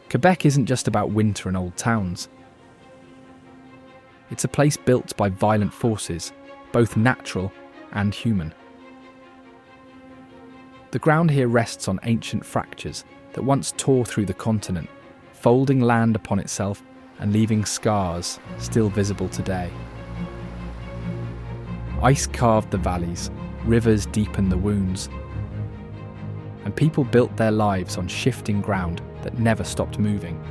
Quebec isn't just about winter and old towns. It's a place built by violent forces, both natural and human. The ground here rests on ancient fractures that once tore through the continent, folding land upon itself and leaving scars still visible today. Ice carved the valleys, rivers deepened the wounds, and people built their lives on shifting ground that never stopped moving.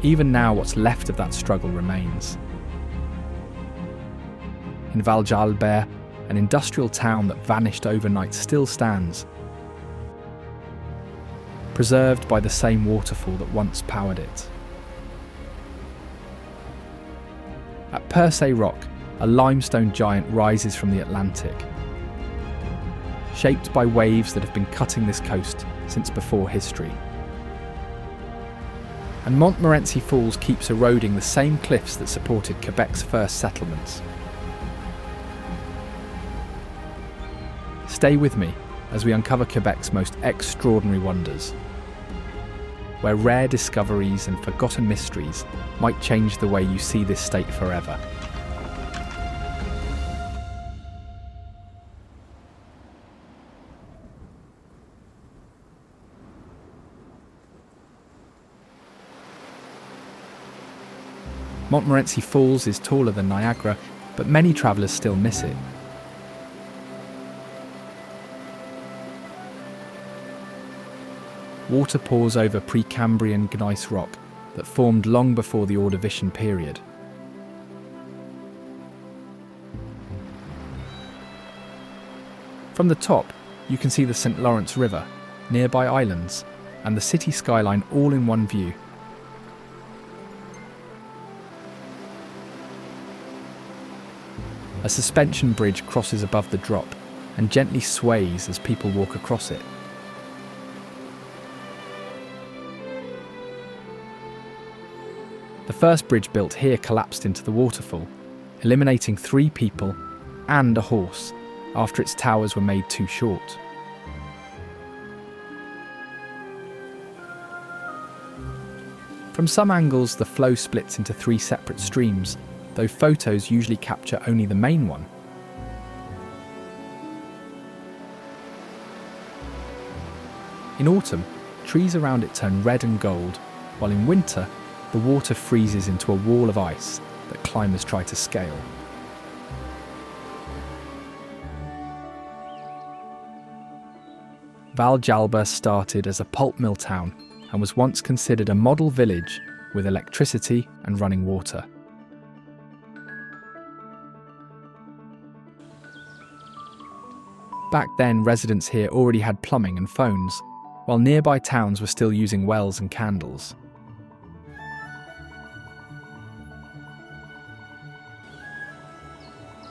Even now, what's left of that struggle remains. In Val-Jalbert, an industrial town that vanished overnight still stands, preserved by the same waterfall that once powered it. At Percé Rock, a limestone giant rises from the Atlantic, shaped by waves that have been cutting this coast since before history. And Mont-Morency Falls keeps eroding the same cliffs that supported Quebec's first settlements. Stay with me as we uncover Quebec's most extraordinary wonders, where rare discoveries and forgotten mysteries might change the way you see this state forever. Mont-Morency Falls is taller than Niagara, but many travellers still miss it. Water pours over Precambrian gneiss rock that formed long before the Ordovician period. From the top, you can see the St. Lawrence River, nearby islands, and the city skyline all in one view. A suspension bridge crosses above the drop and gently sways as people walk across it. The first bridge built here collapsed into the waterfall, eliminating 3 people and a horse after its towers were made too short. From some angles, the flow splits into 3 separate streams, though photos usually capture only the main one. In autumn, trees around it turn red and gold, while in winter, the water freezes into a wall of ice that climbers try to scale. Val-Jalbert started as a pulp mill town and was once considered a model village with electricity and running water. Back then, residents here already had plumbing and phones, while nearby towns were still using wells and candles.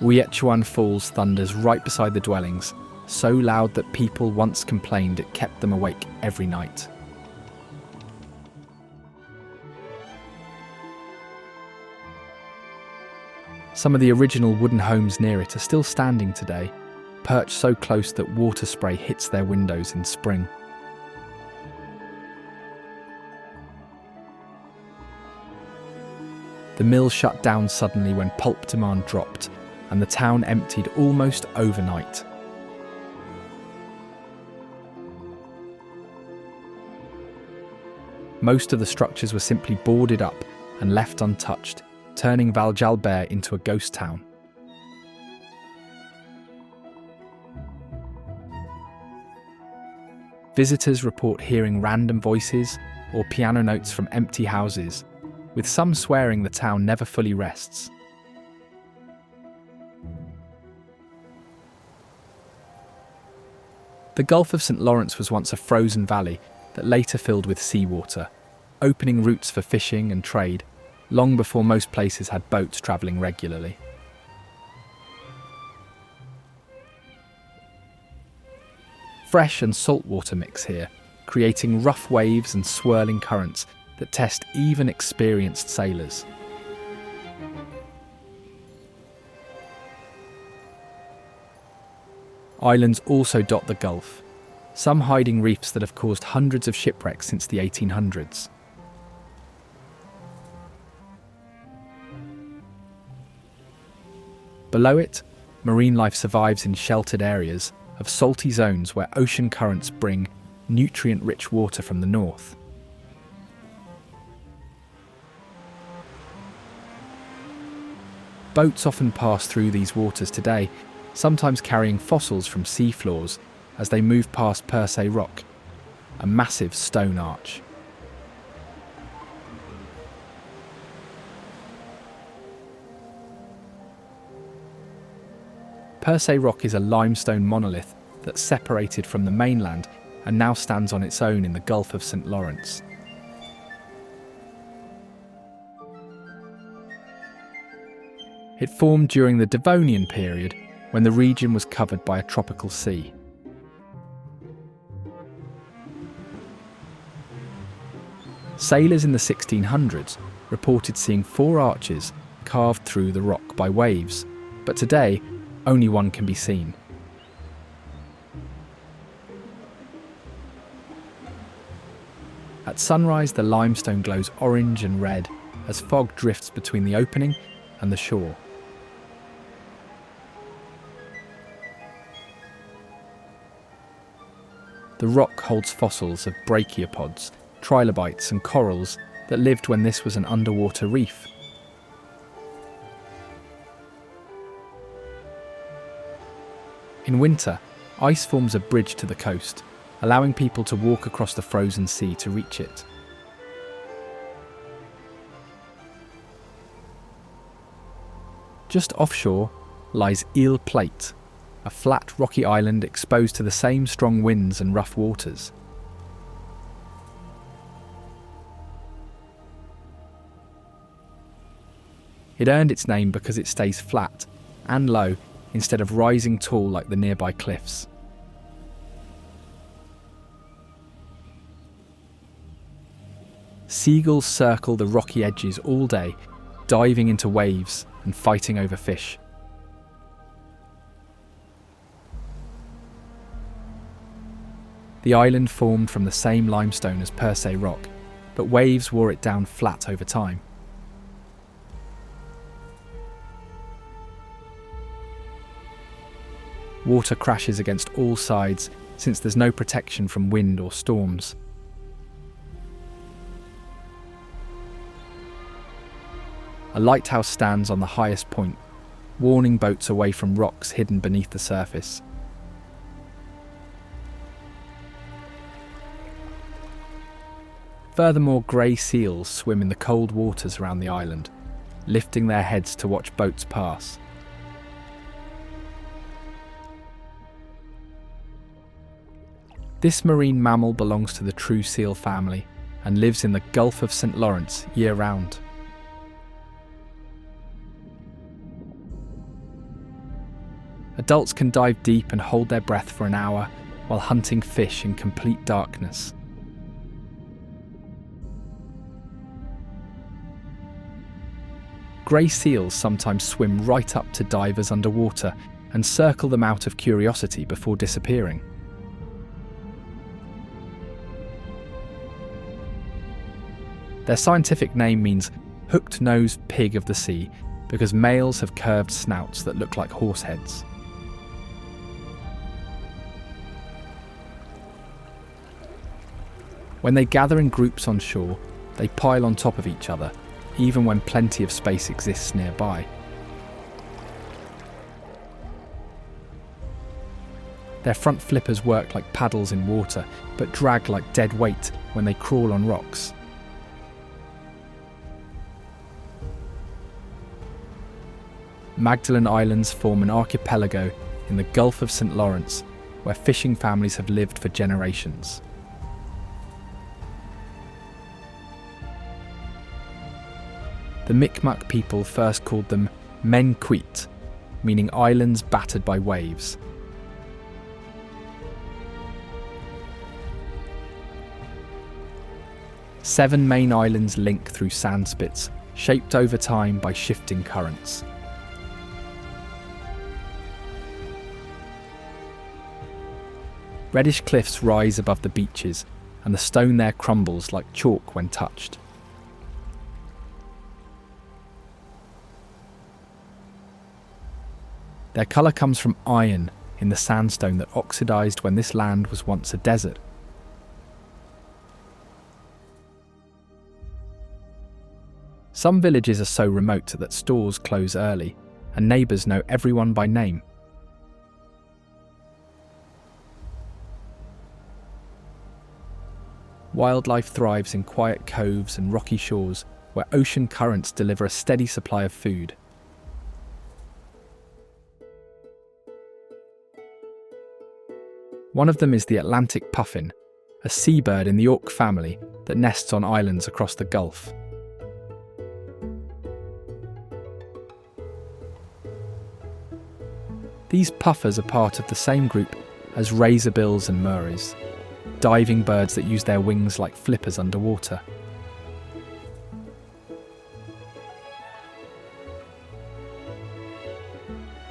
Ouietchouan Falls thunders right beside the dwellings, so loud that people once complained it kept them awake every night. Some of the original wooden homes near it are still standing today, perched so close that water spray hits their windows in spring. The mill shut down suddenly when pulp demand dropped, and the town emptied almost overnight. Most of the structures were simply boarded up and left untouched, turning Val-Jalbert into a ghost town. Visitors report hearing random voices or piano notes from empty houses, with some swearing the town never fully rests. The Gulf of St. Lawrence was once a frozen valley that later filled with seawater, opening routes for fishing and trade, long before most places had boats travelling regularly. Fresh and salt water mix here, creating rough waves and swirling currents that test even experienced sailors. Islands also dot the Gulf, some hiding reefs that have caused hundreds of shipwrecks since the 1800s. Below it, marine life survives in sheltered areas of salty zones where ocean currents bring nutrient-rich water from the north. Boats often pass through these waters today, sometimes carrying fossils from seafloors as they move past Percé Rock, a massive stone arch. Percé Rock is a limestone monolith that separated from the mainland and now stands on its own in the Gulf of St. Lawrence. It formed during the Devonian period, when the region was covered by a tropical sea. Sailors in the 1600s reported seeing 4 arches carved through the rock by waves, but today only one can be seen. At sunrise, the limestone glows orange and red as fog drifts between the opening and the shore. The rock holds fossils of brachiopods, trilobites and corals that lived when this was an underwater reef. In winter, ice forms a bridge to the coast, allowing people to walk across the frozen sea to reach it. Just offshore lies Île Plate, a flat rocky island exposed to the same strong winds and rough waters. It earned its name because it stays flat and low instead of rising tall like the nearby cliffs. Seagulls circle the rocky edges all day, diving into waves and fighting over fish. The island formed from the same limestone as Percé Rock, but waves wore it down flat over time. Water crashes against all sides since there's no protection from wind or storms. A lighthouse stands on the highest point, warning boats away from rocks hidden beneath the surface. Furthermore, grey seals swim in the cold waters around the island, lifting their heads to watch boats pass. This marine mammal belongs to the true seal family and lives in the Gulf of St. Lawrence year-round. Adults can dive deep and hold their breath for an hour while hunting fish in complete darkness. Grey seals sometimes swim right up to divers underwater and circle them out of curiosity before disappearing. Their scientific name means hooked-nosed pig of the sea because males have curved snouts that look like horse heads. When they gather in groups on shore, they pile on top of each other, even when plenty of space exists nearby. Their front flippers work like paddles in water, but drag like dead weight when they crawl on rocks. Magdalen Islands form an archipelago in the Gulf of St. Lawrence, where fishing families have lived for generations. The Mi'kmaq people first called them Menquit, meaning islands battered by waves. Seven main islands link through sand spits, shaped over time by shifting currents. Reddish cliffs rise above the beaches, and the stone there crumbles like chalk when touched. Their colour comes from iron in the sandstone that oxidised when this land was once a desert. Some villages are so remote that stores close early, and neighbours know everyone by name. Wildlife thrives in quiet coves and rocky shores where ocean currents deliver a steady supply of food. One of them is the Atlantic puffin, a seabird in the auk family that nests on islands across the Gulf. These puffers are part of the same group as razorbills and muries, diving birds that use their wings like flippers underwater.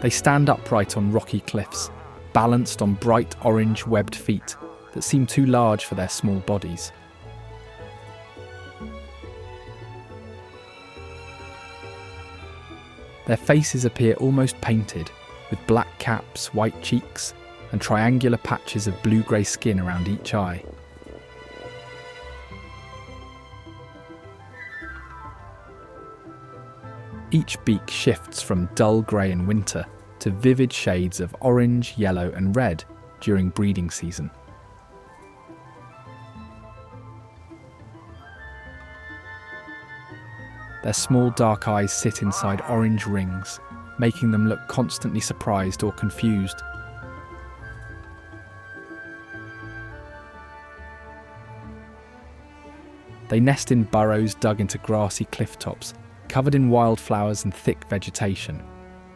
They stand upright on rocky cliffs, balanced on bright orange webbed feet that seem too large for their small bodies. Their faces appear almost painted, with black caps, white cheeks, and triangular patches of blue-grey skin around each eye. Each beak shifts from dull grey in winter to vivid shades of orange, yellow and red during breeding season. Their small dark eyes sit inside orange rings, making them look constantly surprised or confused. They nest in burrows dug into grassy cliff tops, covered in wildflowers and thick vegetation,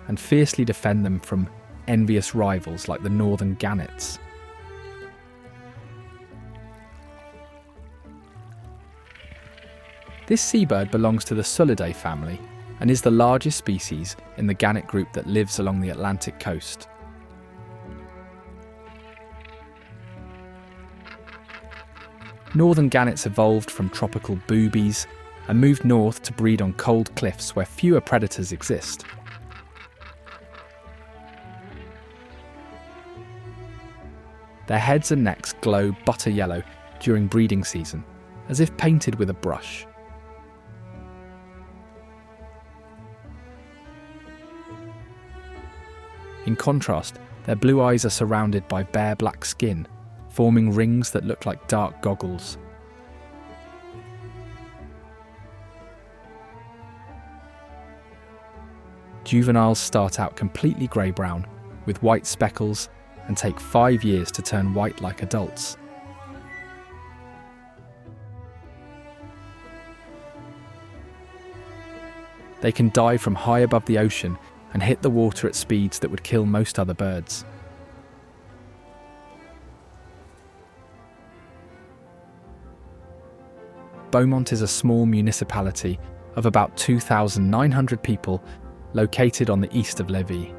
and fiercely defend them from envious rivals like the northern gannets. This seabird belongs to the Sulidae family and is the largest species in the gannet group that lives along the Atlantic coast. Northern gannets evolved from tropical boobies and moved north to breed on cold cliffs where fewer predators exist. Their heads and necks glow butter yellow during breeding season, as if painted with a brush. In contrast, their blue eyes are surrounded by bare black skin, forming rings that look like dark goggles. Juveniles start out completely grey-brown, with white speckles, and take 5 years to turn white like adults. They can dive from high above the ocean and hit the water at speeds that would kill most other birds. Beaumont is a small municipality of about 2,900 people located on the east of Lévis.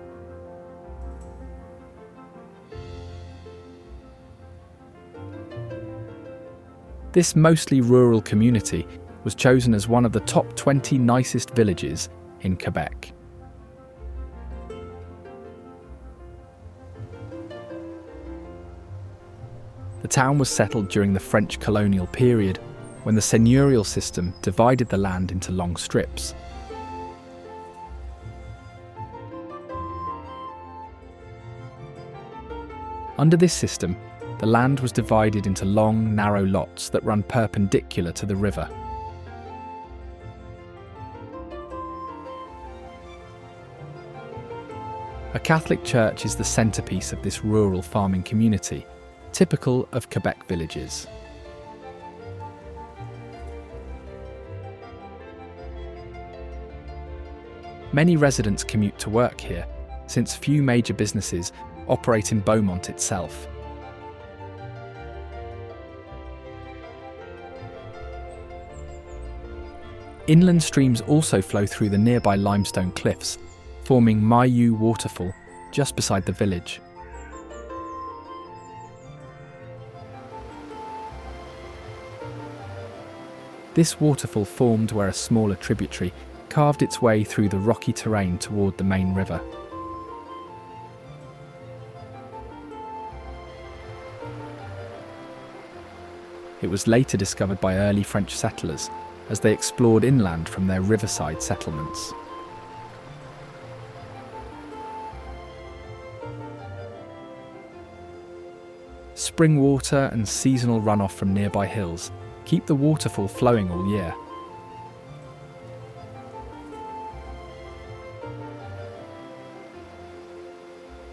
This mostly rural community was chosen as one of the top 20 nicest villages in Quebec. The town was settled during the French colonial period, when the seigneurial system divided the land into long strips. Under this system, the land was divided into long, narrow lots that run perpendicular to the river. A Catholic church is the centrepiece of this rural farming community, typical of Quebec villages. Many residents commute to work here, since few major businesses operate in Beaumont itself. Inland streams also flow through the nearby limestone cliffs, forming Mayu waterfall just beside the village. This waterfall formed where a smaller tributary carved its way through the rocky terrain toward the main river. It was later discovered by early French settlers as they explored inland from their riverside settlements. Spring water and seasonal runoff from nearby hills keep the waterfall flowing all year.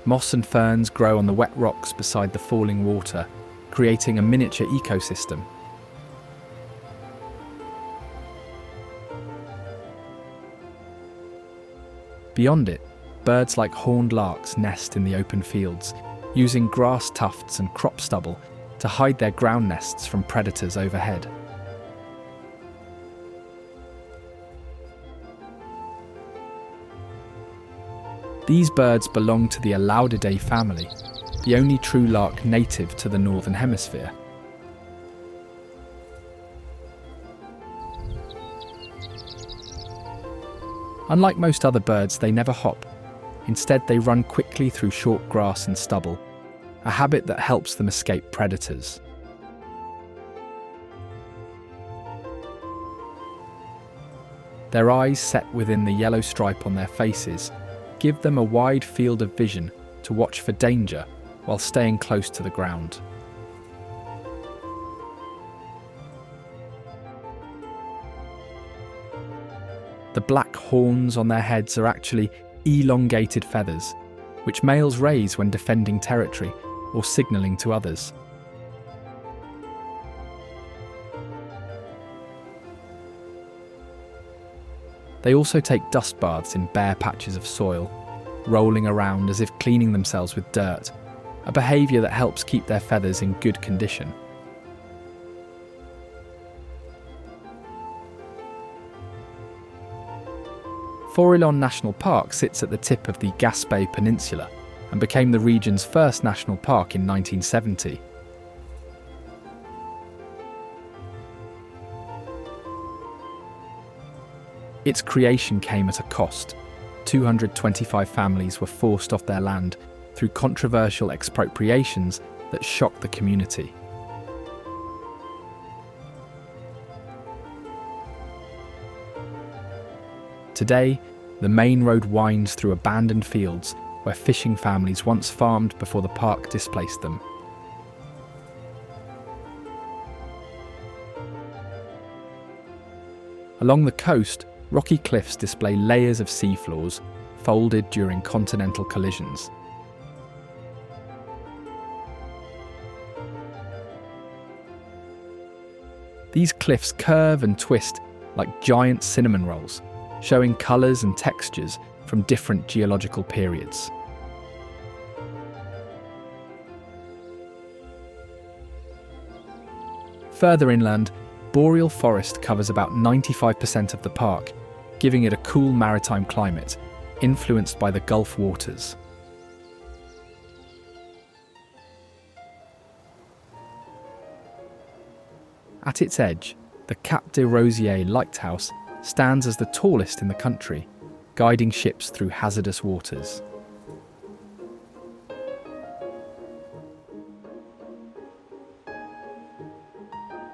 Moss and ferns grow on the wet rocks beside the falling water, creating a miniature ecosystem. Beyond it, birds like horned larks nest in the open fields, using grass tufts and crop stubble to hide their ground nests from predators overhead. These birds belong to the Alaudidae family, the only true lark native to the Northern Hemisphere. Unlike most other birds, they never hop. Instead, they run quickly through short grass and stubble, a habit that helps them escape predators. Their eyes, set within the yellow stripe on their faces, give them a wide field of vision to watch for danger while staying close to the ground. The black horns on their heads are actually elongated feathers, which males raise when defending territory or signalling to others. They also take dust baths in bare patches of soil, rolling around as if cleaning themselves with dirt, a behaviour that helps keep their feathers in good condition. Forillon National Park sits at the tip of the Gaspé Peninsula and became the region's first national park in 1970. Its creation came at a cost. 225 families were forced off their land through controversial expropriations that shocked the community. Today, the main road winds through abandoned fields where fishing families once farmed before the park displaced them. Along the coast, rocky cliffs display layers of seafloors folded during continental collisions. These cliffs curve and twist like giant cinnamon rolls, showing colours and textures from different geological periods. Further inland, boreal forest covers about 95% of the park, giving it a cool maritime climate, influenced by the Gulf waters. At its edge, the Cap-Santé Lighthouse stands as the tallest in the country, guiding ships through hazardous waters.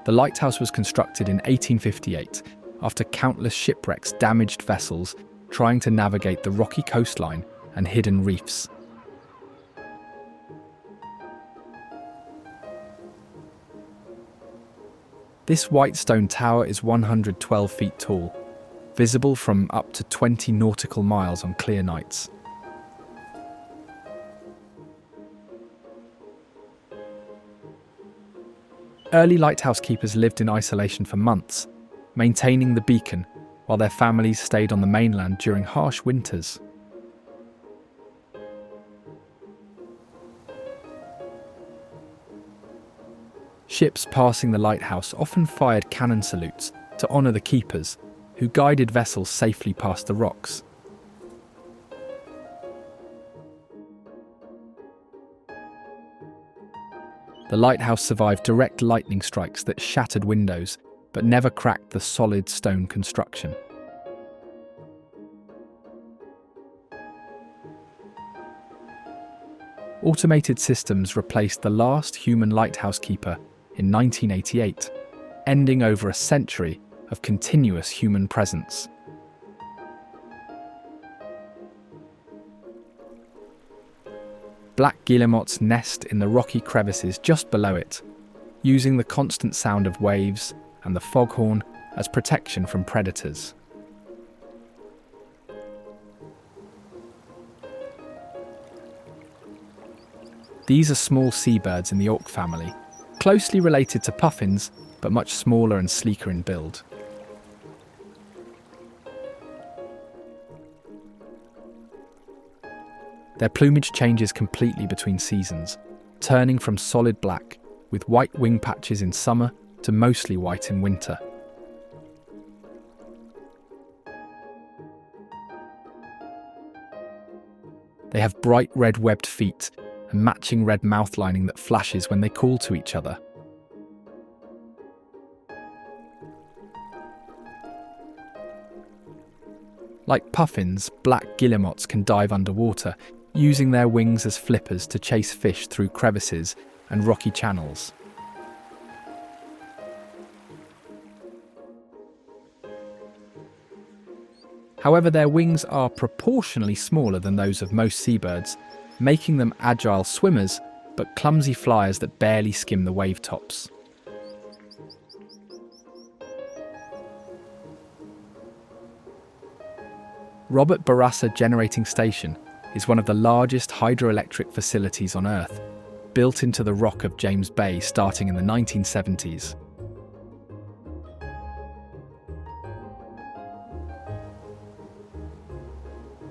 The lighthouse was constructed in 1858 after countless shipwrecks damaged vessels trying to navigate the rocky coastline and hidden reefs. This white stone tower is 112 feet tall, visible from up to 20 nautical miles on clear nights. Early lighthouse keepers lived in isolation for months, maintaining the beacon while their families stayed on the mainland during harsh winters. Ships passing the lighthouse often fired cannon salutes to honour the keepers, who guided vessels safely past the rocks. The lighthouse survived direct lightning strikes that shattered windows, but never cracked the solid stone construction. Automated systems replaced the last human lighthouse keeper in 1988, ending over a century of continuous human presence. Black guillemots nest in the rocky crevices just below it, using the constant sound of waves and the foghorn as protection from predators. These are small seabirds in the auk family, closely related to puffins, but much smaller and sleeker in build. Their plumage changes completely between seasons, turning from solid black, with white wing patches in summer, to mostly white in winter. They have bright red webbed feet and matching red mouth lining that flashes when they call to each other. Like puffins, black guillemots can dive underwater, using their wings as flippers to chase fish through crevices and rocky channels. However, their wings are proportionally smaller than those of most seabirds, making them agile swimmers but clumsy flyers that barely skim the wave tops. Robert-Bourassa Generating Station is one of the largest hydroelectric facilities on Earth, built into the rock of James Bay starting in the 1970s.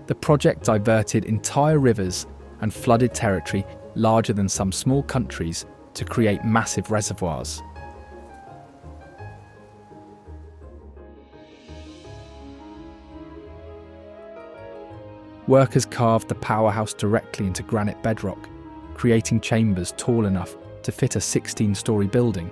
The project diverted entire rivers and flooded territory larger than some small countries to create massive reservoirs. Workers carved the powerhouse directly into granite bedrock, creating chambers tall enough to fit a 16-story building.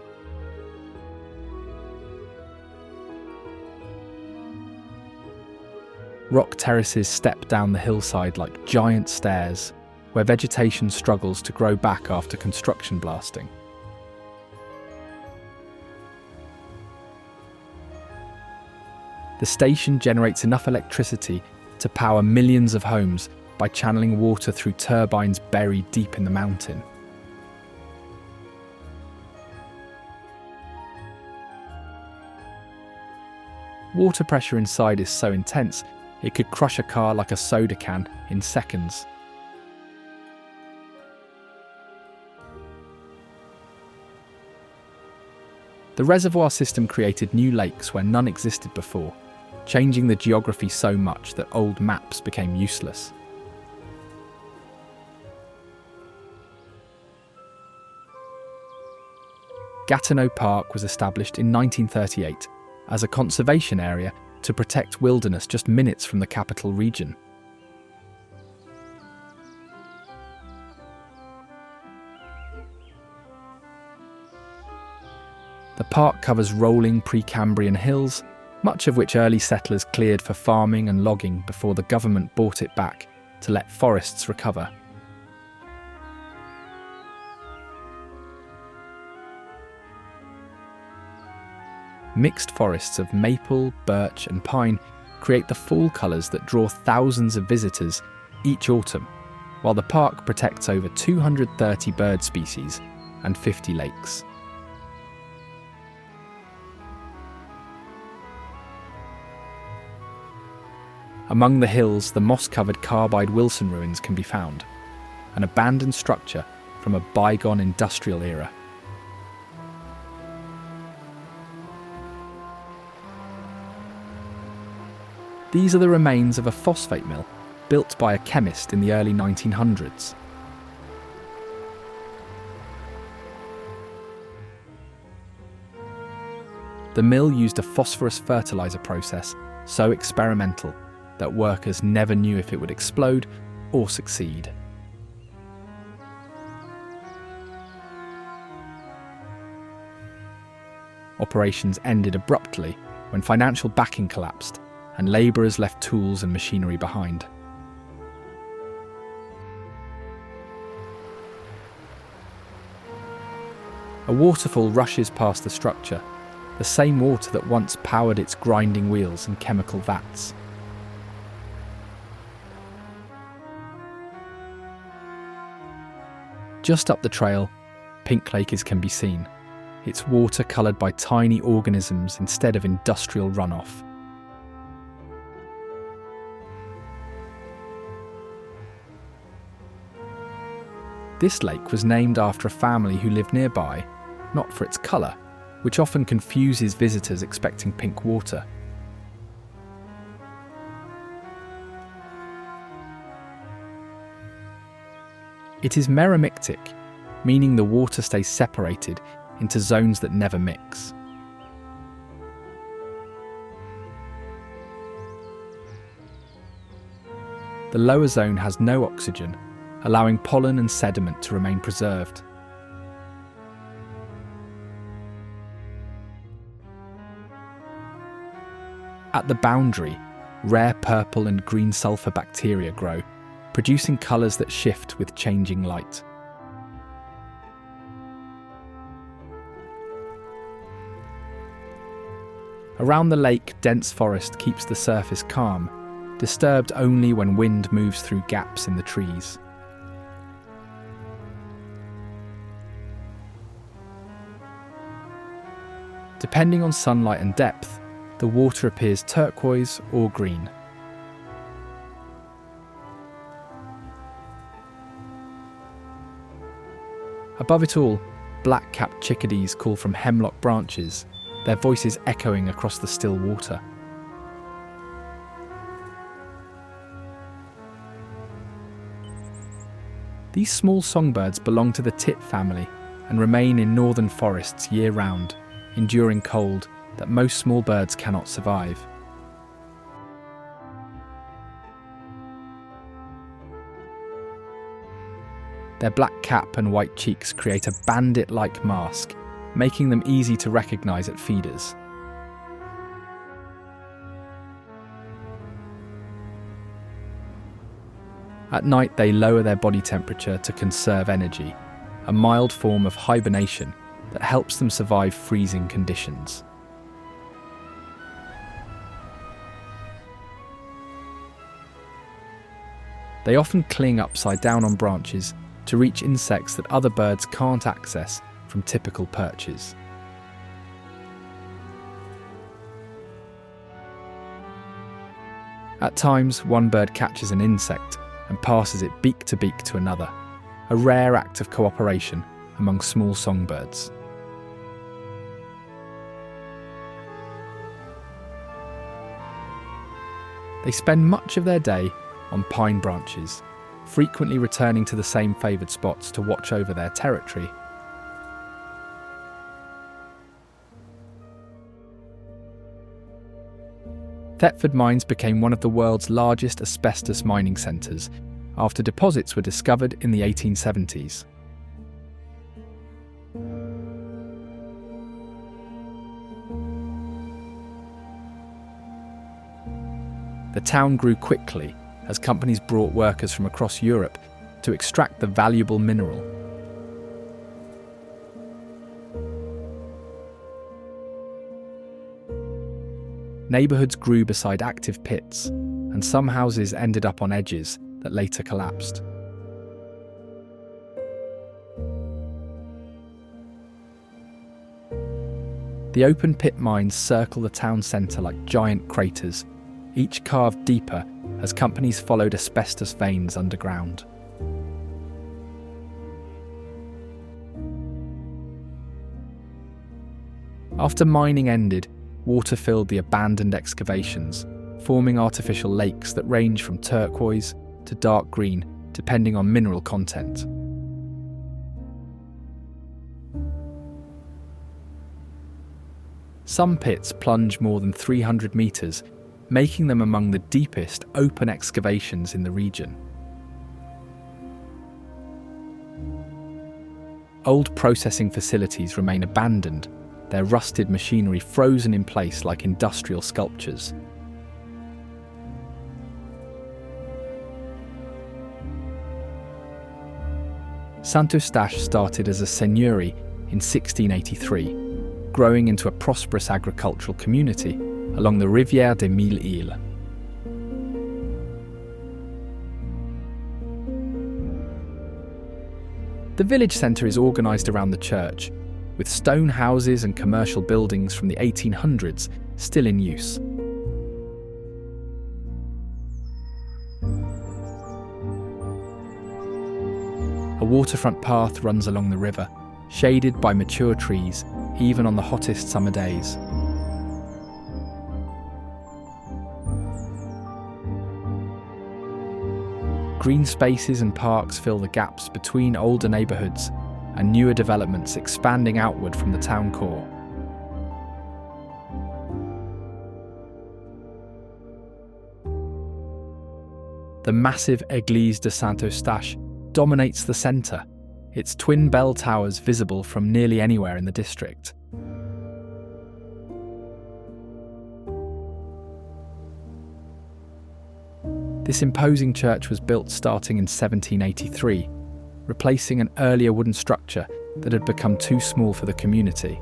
Rock terraces step down the hillside like giant stairs, where vegetation struggles to grow back after construction blasting. The station generates enough electricity to power millions of homes by channeling water through turbines buried deep in the mountain. Water pressure inside is so intense, it could crush a car like a soda can in seconds. The reservoir system created new lakes where none existed before, changing the geography so much that old maps became useless. Gatineau Park was established in 1938 as a conservation area to protect wilderness just minutes from the capital region. The park covers rolling Precambrian hills, much of which early settlers cleared for farming and logging before the government bought it back to let forests recover. Mixed forests of maple, birch and pine create the fall colours that draw thousands of visitors each autumn, while the park protects over 230 bird species and 50 lakes. Among the hills, the moss-covered Carbide Wilson ruins can be found, an abandoned structure from a bygone industrial era. These are the remains of a phosphate mill built by a chemist in the early 1900s. The mill used a phosphorus fertilizer process so experimental that workers never knew if it would explode or succeed. operations ended abruptly when financial backing collapsed and labourers left tools and machinery behind. A waterfall rushes past the structure, the same water that once powered its grinding wheels and chemical vats. Just up the trail, Pink Lake can be seen, its water coloured by tiny organisms instead of industrial runoff. This lake was named after a family who lived nearby, not for its colour, which often confuses visitors expecting pink water. It is meromictic, meaning the water stays separated into zones that never mix. The lower zone has no oxygen, allowing pollen and sediment to remain preserved. At the boundary, rare purple and green sulfur bacteria grow, producing colours that shift with changing light. Around the lake, dense forest keeps the surface calm, disturbed only when wind moves through gaps in the trees. Depending on sunlight and depth, the water appears turquoise or green. Above it all, black-capped chickadees call from hemlock branches, their voices echoing across the still water. These small songbirds belong to the tit family and remain in northern forests year-round, enduring cold that most small birds cannot survive. Their black cap and white cheeks create a bandit-like mask, making them easy to recognise at feeders. At night, they lower their body temperature to conserve energy, a mild form of hibernation that helps them survive freezing conditions. They often cling upside down on branches to reach insects that other birds can't access from typical perches. At times, one bird catches an insect and passes it beak to beak to another, a rare act of cooperation among small songbirds. They spend much of their day on pine branches, frequently returning to the same favoured spots to watch over their territory. Thetford Mines became one of the world's largest asbestos mining centres after deposits were discovered in the 1870s. The town grew quickly as companies brought workers from across Europe to extract the valuable mineral. Neighbourhoods grew beside active pits, and some houses ended up on edges that later collapsed. The open pit mines circle the town centre like giant craters, each carved deeper as companies followed asbestos veins underground. After mining ended, water filled the abandoned excavations, forming artificial lakes that range from turquoise to dark green, depending on mineral content. Some pits plunge more than 300 metres, making them among the deepest open excavations in the region. Old processing facilities remain abandoned, their rusted machinery frozen in place like industrial sculptures. Saint-Eustache started as a seigneurie in 1683, growing into a prosperous agricultural community along the Rivière-à-l'Aigle. The village centre is organised around the church, with stone houses and commercial buildings from the 1800s still in use. A waterfront path runs along the river, shaded by mature trees, even on the hottest summer days. Green spaces and parks fill the gaps between older neighbourhoods and newer developments expanding outward from the town core. The massive Église de Saint-Eustache dominates the centre, its twin bell towers visible from nearly anywhere in the district. This imposing church was built starting in 1783, replacing an earlier wooden structure that had become too small for the community.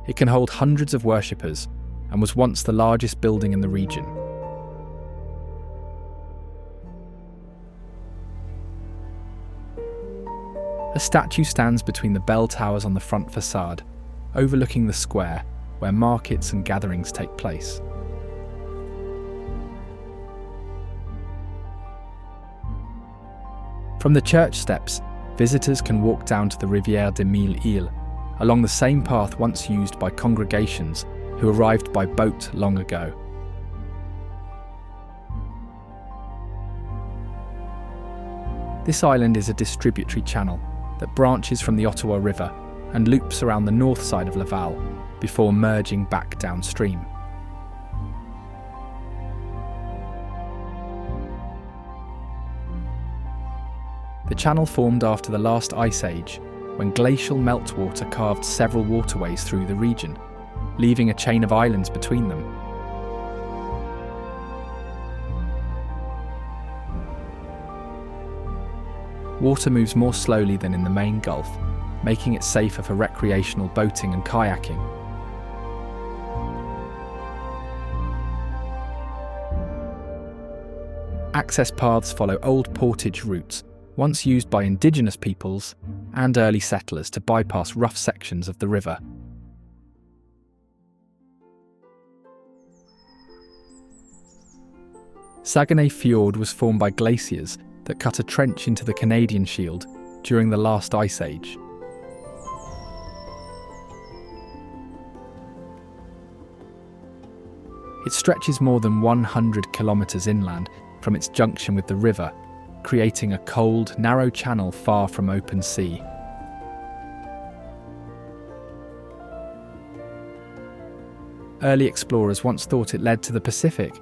It can hold hundreds of worshippers and was once the largest building in the region. A statue stands between the bell towers on the front facade, overlooking the square where markets and gatherings take place. From the church steps, visitors can walk down to the Rivière-à-l'Aigle, along the same path once used by congregations who arrived by boat long ago. This island is a distributary channel that branches from the Ottawa River and loops around the north side of Laval before merging back downstream. The channel formed after the last ice age, when glacial meltwater carved several waterways through the region, leaving a chain of islands between them. Water moves more slowly than in the main Gulf, making it safer for recreational boating and kayaking. Access paths follow old portage routes, once used by indigenous peoples and early settlers to bypass rough sections of the river. Saguenay Fjord was formed by glaciers that cut a trench into the Canadian Shield during the last ice age. It stretches more than 100 kilometres inland from its junction with the river, creating a cold, narrow channel far from open sea. Early explorers once thought it led to the Pacific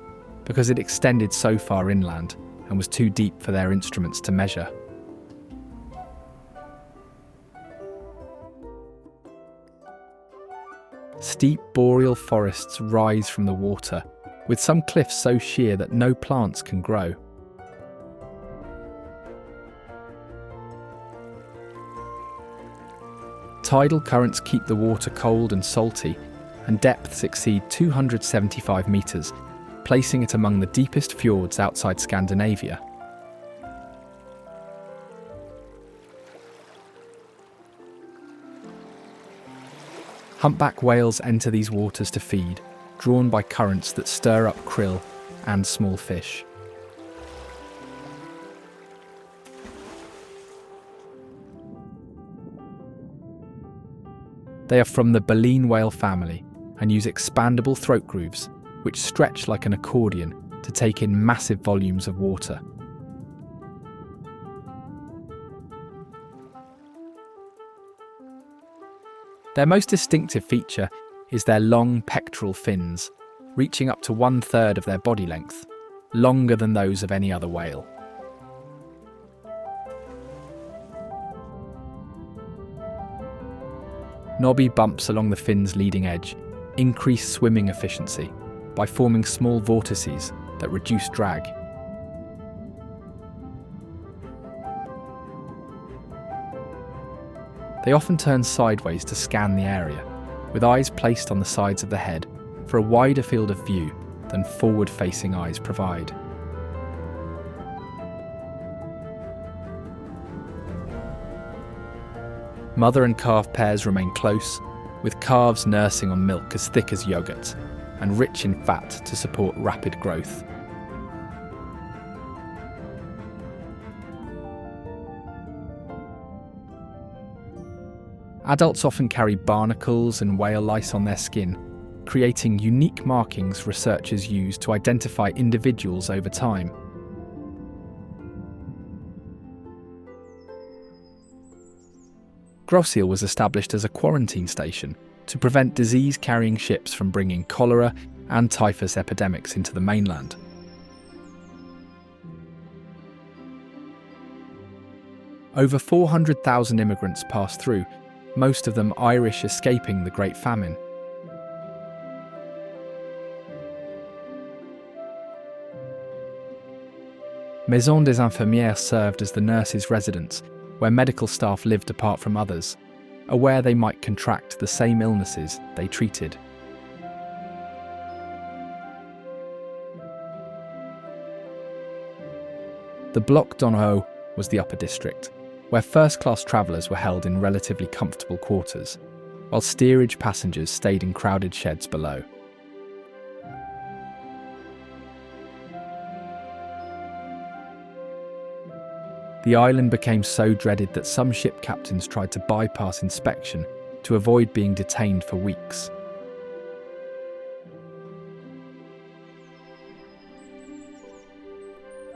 because it extended so far inland and was too deep for their instruments to measure. Steep boreal forests rise from the water, with some cliffs so sheer that no plants can grow. Tidal currents keep the water cold and salty, and depths exceed 275 metres, placing it among the deepest fjords outside Scandinavia. Humpback whales enter these waters to feed, drawn by currents that stir up krill and small fish. They are from the baleen whale family and use expandable throat grooves, which stretch like an accordion to take in massive volumes of water. Their most distinctive feature is their long pectoral fins, reaching up to 1/3 of their body length, longer than those of any other whale. Knobby bumps along the fin's leading edge increase swimming efficiency by forming small vortices that reduce drag. They often turn sideways to scan the area, with eyes placed on the sides of the head for a wider field of view than forward-facing eyes provide. Mother and calf pairs remain close, with calves nursing on milk as thick as yogurt and rich in fat to support rapid growth. Adults often carry barnacles and whale lice on their skin, creating unique markings researchers use to identify individuals over time. Grosse-Île was established as a quarantine station to prevent disease-carrying ships from bringing cholera and typhus epidemics into the mainland. Over 400,000 immigrants passed through, most of them Irish escaping the Great Famine. Maison des Infirmières served as the nurses' residence, where medical staff lived apart from others, aware they might contract the same illnesses they treated. The Bloc d'en Haut was the upper district, where first-class travellers were held in relatively comfortable quarters, while steerage passengers stayed in crowded sheds below. The island became so dreaded that some ship captains tried to bypass inspection to avoid being detained for weeks.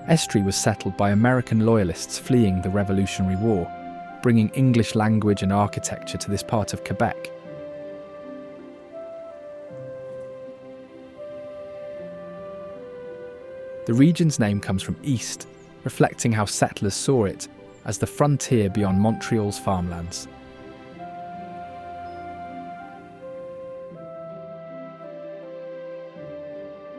Estuary was settled by American loyalists fleeing the Revolutionary War, bringing English language and architecture to this part of Quebec. The region's name comes from east, reflecting how settlers saw it as the frontier beyond Montreal's farmlands.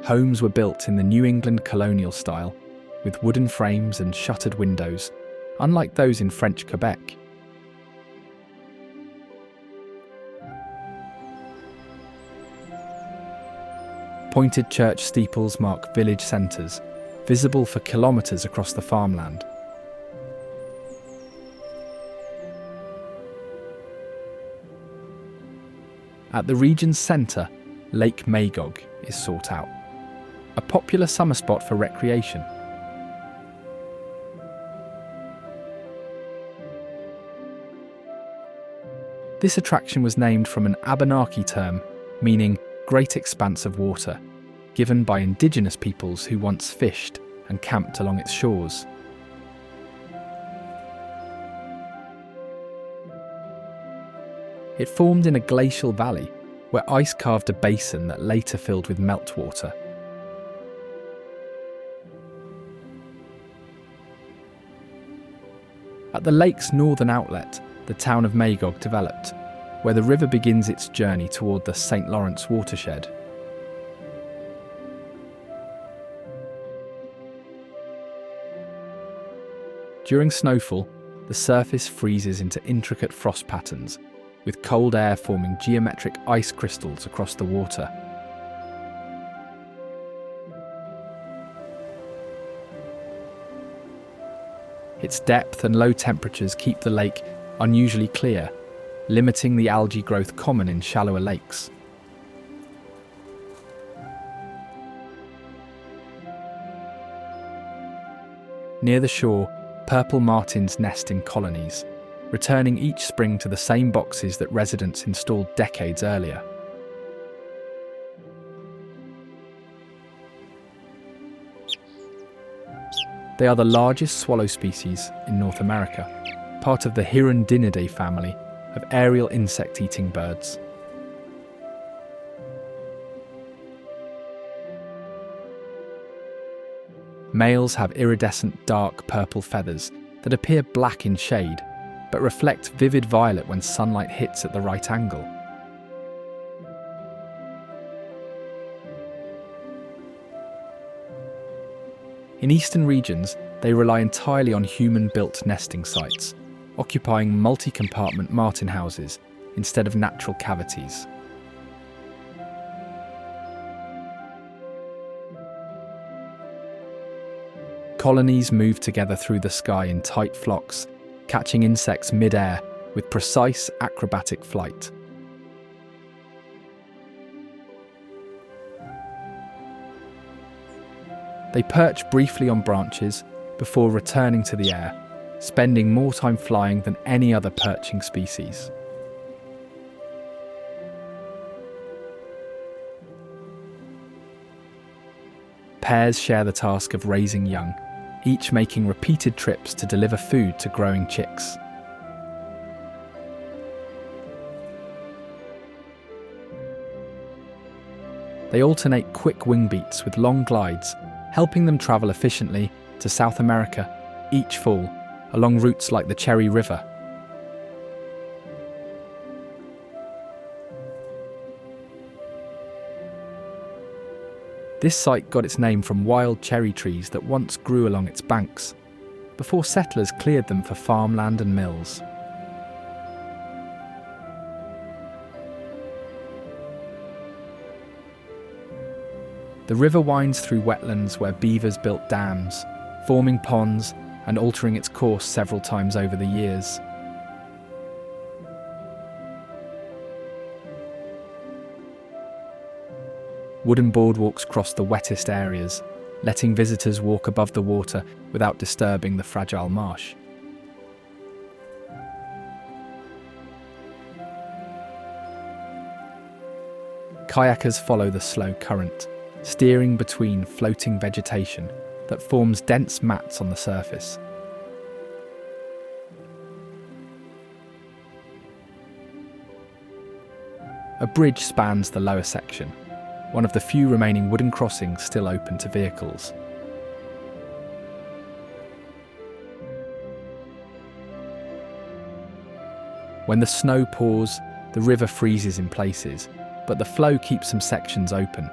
Homes were built in the New England colonial style, with wooden frames and shuttered windows, unlike those in French Quebec. Pointed church steeples mark village centres, visible for kilometres across the farmland. At the region's centre, Lake Magog is sought out, a popular summer spot for recreation. This attraction was named from an Abenaki term meaning great expanse of water, given by indigenous peoples who once fished and camped along its shores. It formed in a glacial valley where ice carved a basin that later filled with meltwater. At the lake's northern outlet, the town of Magog developed, where the river begins its journey toward the St. Lawrence watershed. During snowfall, the surface freezes into intricate frost patterns, with cold air forming geometric ice crystals across the water. Its depth and low temperatures keep the lake unusually clear, limiting the algae growth common in shallower lakes. Near the shore, purple martins nest in colonies, returning each spring to the same boxes that residents installed decades earlier. They are the largest swallow species in North America, part of the Hirundinidae family of aerial insect-eating birds. Males have iridescent dark purple feathers that appear black in shade, but reflect vivid violet when sunlight hits at the right angle. In eastern regions, they rely entirely on human-built nesting sites, occupying multi-compartment martin houses instead of natural cavities. Colonies move together through the sky in tight flocks, catching insects mid-air with precise acrobatic flight. They perch briefly on branches before returning to the air, spending more time flying than any other perching species. Pairs share the task of raising young, each making repeated trips to deliver food to growing chicks. They alternate quick wing beats with long glides, helping them travel efficiently to South America each fall, along routes like the Cherry River. This site got its name from wild cherry trees that once grew along its banks, before settlers cleared them for farmland and mills. The river winds through wetlands where beavers built dams, forming ponds and altering its course several times over the years. Wooden boardwalks cross the wettest areas, letting visitors walk above the water without disturbing the fragile marsh. Kayakers follow the slow current, steering between floating vegetation that forms dense mats on the surface. A bridge spans the lower section, one of the few remaining wooden crossings still open to vehicles. When the snow pours, the river freezes in places, but the flow keeps some sections open.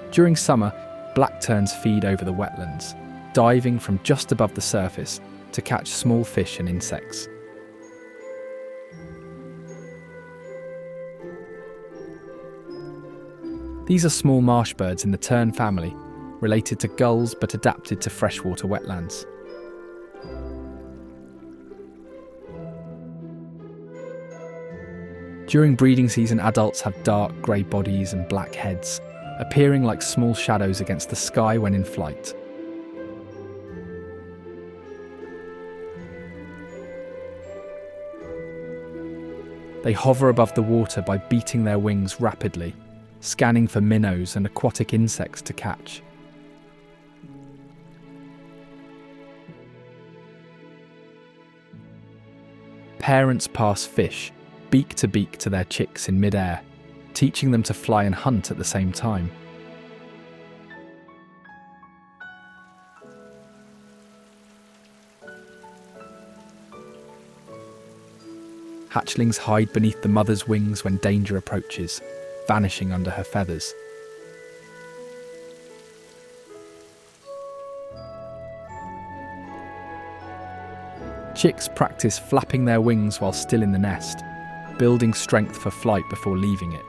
During summer, blackterns feed over the wetlands, diving from just above the surface to catch small fish and insects. These are small marsh birds in the tern family, related to gulls but adapted to freshwater wetlands. During breeding season, adults have dark grey bodies and black heads, appearing like small shadows against the sky when in flight. They hover above the water by beating their wings rapidly, scanning for minnows and aquatic insects to catch. Parents pass fish, beak to their chicks in mid-air, teaching them to fly and hunt at the same time. Hatchlings hide beneath the mother's wings when danger approaches, vanishing under her feathers. Chicks practice flapping their wings while still in the nest, building strength for flight before leaving it.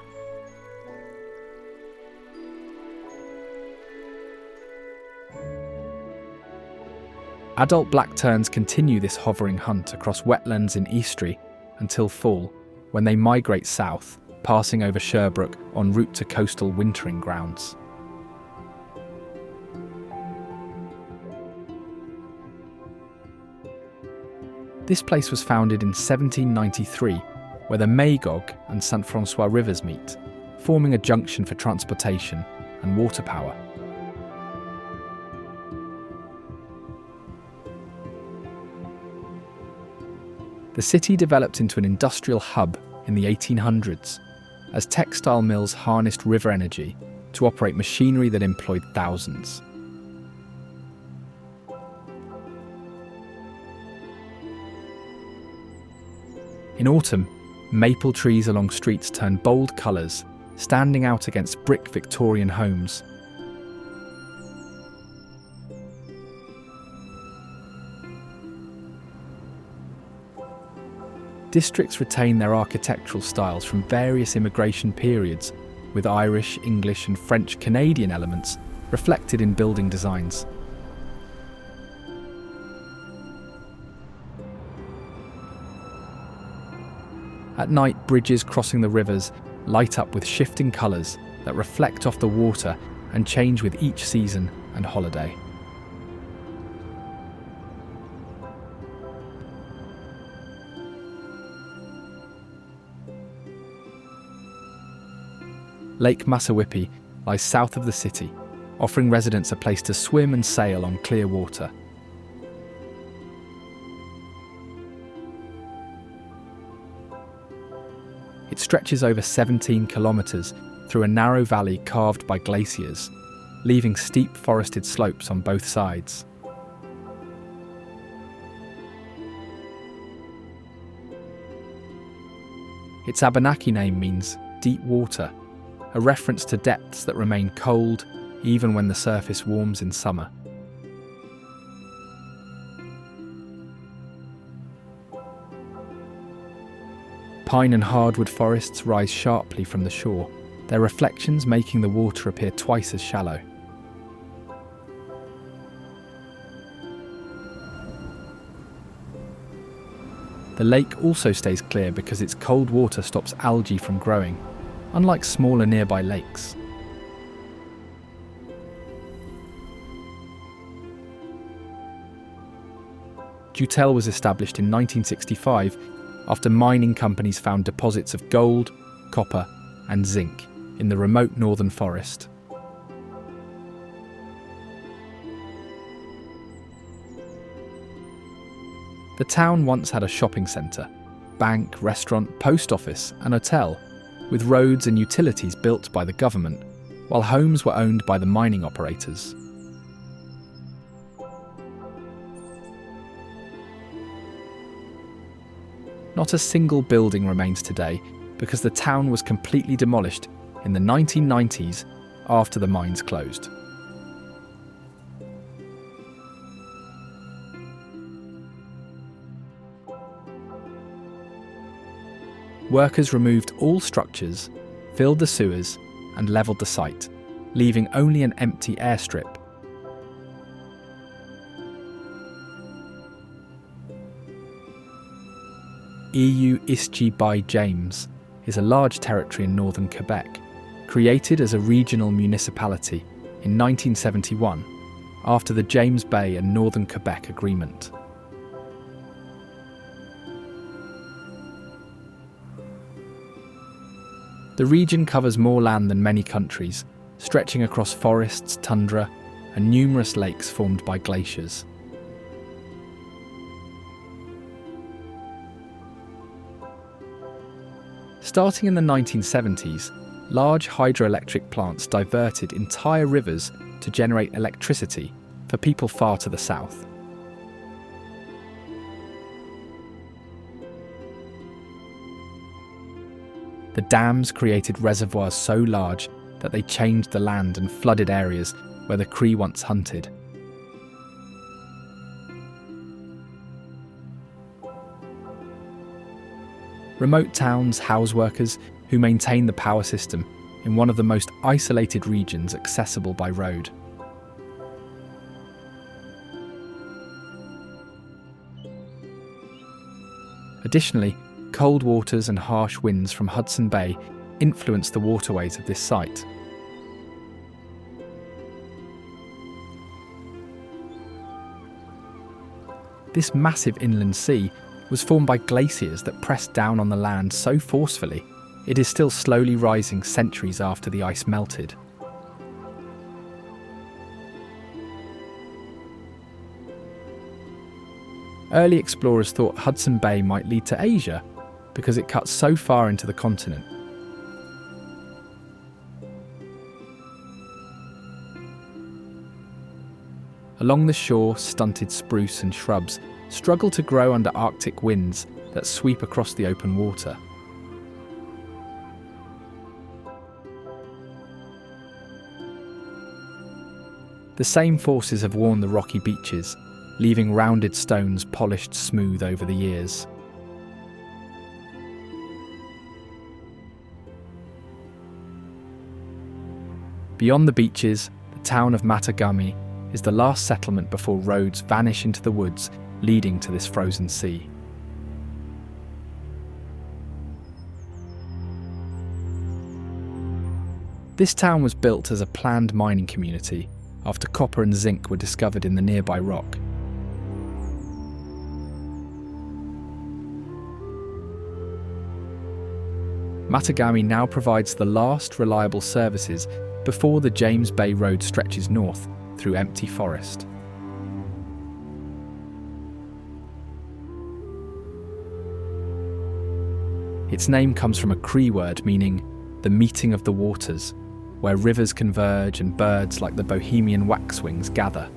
Adult blackterns continue this hovering hunt across wetlands in estuary until fall, when they migrate south, passing over Sherbrooke en route to coastal wintering grounds. This place was founded in 1793, where the Magog and St. Francois rivers meet, forming a junction for transportation and water power. The city developed into an industrial hub in the 1800s, as textile mills harnessed river energy to operate machinery that employed thousands. In autumn, maple trees along streets turn bold colours, standing out against brick Victorian homes. Districts retain their architectural styles from various immigration periods, with Irish, English and French Canadian elements reflected in building designs. At night, bridges crossing the rivers light up with shifting colours that reflect off the water and change with each season and holiday. Lake Massawippi lies south of the city, offering residents a place to swim and sail on clear water. It stretches over 17 kilometres through a narrow valley carved by glaciers, leaving steep forested slopes on both sides. Its Abenaki name means deep water, a reference to depths that remain cold even when the surface warms in summer. Pine and hardwood forests rise sharply from the shore, their reflections making the water appear twice as shallow. The lake also stays clear because its cold water stops algae from growing, unlike smaller nearby lakes. Dutel was established in 1965 after mining companies found deposits of gold, copper and zinc in the remote northern forest. The town once had a shopping centre, bank, restaurant, post office and hotel, with roads and utilities built by the government, while homes were owned by the mining operators. Not a single building remains today because the town was completely demolished in the 1990s after the mines closed. Workers removed all structures, filled the sewers and levelled the site, leaving only an empty airstrip. EU Ischi by James is a large territory in northern Quebec, created as a regional municipality in 1971 after the James Bay and Northern Quebec Agreement. The region covers more land than many countries, stretching across forests, tundra, and numerous lakes formed by glaciers. Starting in the 1970s, large hydroelectric plants diverted entire rivers to generate electricity for people far to the south. The dams created reservoirs so large that they changed the land and flooded areas where the Cree once hunted. Remote towns house workers who maintain the power system in one of the most isolated regions accessible by road. Additionally, cold waters and harsh winds from Hudson Bay influence the waterways of this site. This massive inland sea was formed by glaciers that pressed down on the land so forcefully it is still slowly rising centuries after the ice melted. Early explorers thought Hudson Bay might lead to Asia because it cuts so far into the continent. Along the shore, stunted spruce and shrubs struggle to grow under Arctic winds that sweep across the open water. The same forces have worn the rocky beaches, leaving rounded stones polished smooth over the years. Beyond the beaches, the town of Matagami is the last settlement before roads vanish into the woods leading to this frozen sea. This town was built as a planned mining community after copper and zinc were discovered in the nearby rock. Matagami now provides the last reliable services before the James Bay Road stretches north through empty forest. Its name comes from a Cree word meaning the meeting of the waters, where rivers converge and birds like the Bohemian waxwings gather.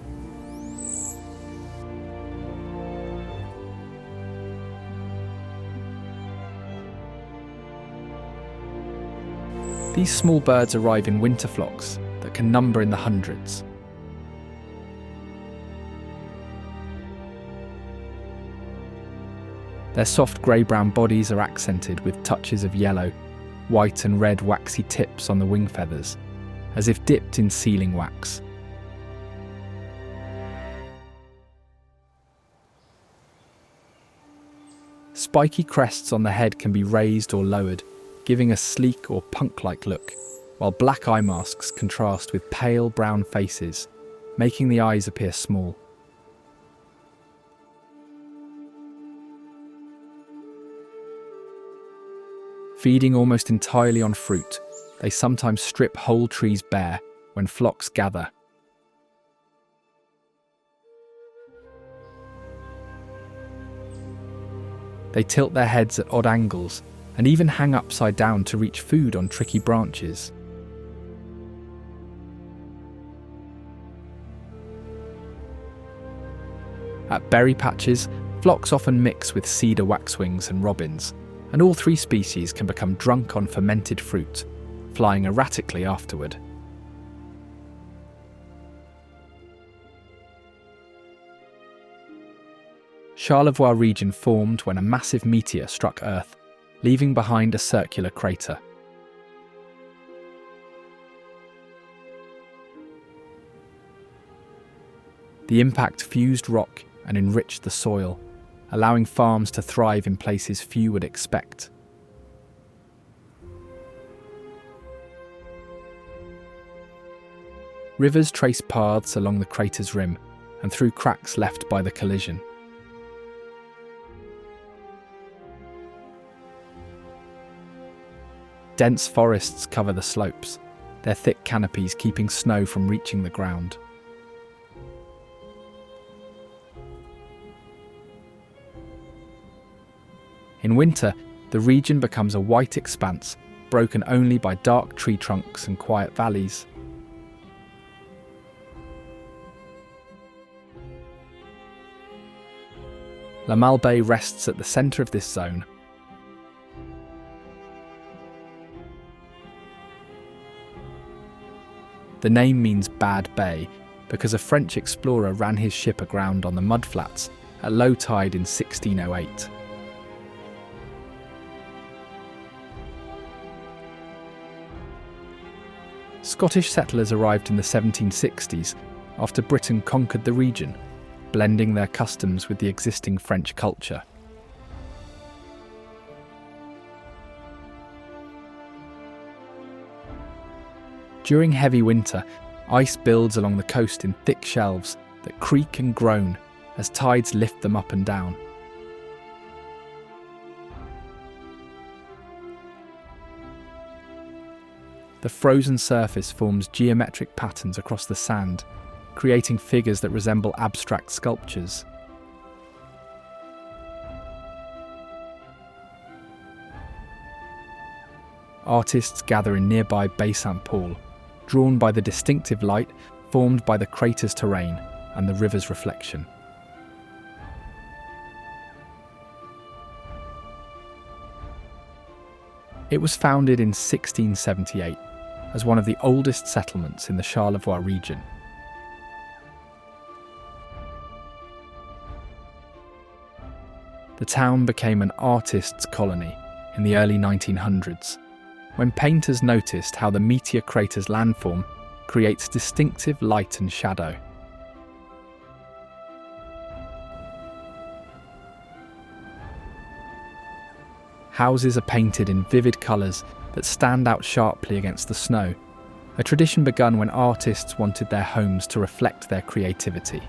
These small birds arrive in winter flocks that can number in the hundreds. Their soft grey-brown bodies are accented with touches of yellow, white and red waxy tips on the wing feathers, as if dipped in sealing wax. Spiky crests on the head can be raised or lowered, giving a sleek or punk-like look, while black eye masks contrast with pale brown faces, making the eyes appear small. Feeding almost entirely on fruit, they sometimes strip whole trees bare when flocks gather. They tilt their heads at odd angles and even hang upside down to reach food on tricky branches. At berry patches, flocks often mix with cedar waxwings and robins, and all three species can become drunk on fermented fruit, flying erratically afterward. Charlevoix region formed when a massive meteor struck Earth, leaving behind a circular crater. The impact fused rock and enriched the soil, allowing farms to thrive in places few would expect. Rivers trace paths along the crater's rim and through cracks left by the collision. Dense forests cover the slopes, their thick canopies keeping snow from reaching the ground. In winter, the region becomes a white expanse, broken only by dark tree trunks and quiet valleys. La Malbaie rests at the centre of this zone. The name means bad bay because a French explorer ran his ship aground on the mudflats at low tide in 1608. Scottish settlers arrived in the 1760s after Britain conquered the region, blending their customs with the existing French culture. During heavy winter, ice builds along the coast in thick shelves that creak and groan as tides lift them up and down. The frozen surface forms geometric patterns across the sand, creating figures that resemble abstract sculptures. Artists gather in nearby Baie Saint-Paul, drawn by the distinctive light formed by the crater's terrain and the river's reflection. It was founded in 1678 as one of the oldest settlements in the Charlevoix region. The town became an artists' colony in the early 1900s, when painters noticed how the meteor crater's landform creates distinctive light and shadow. Houses are painted in vivid colours that stand out sharply against the snow, a tradition begun when artists wanted their homes to reflect their creativity.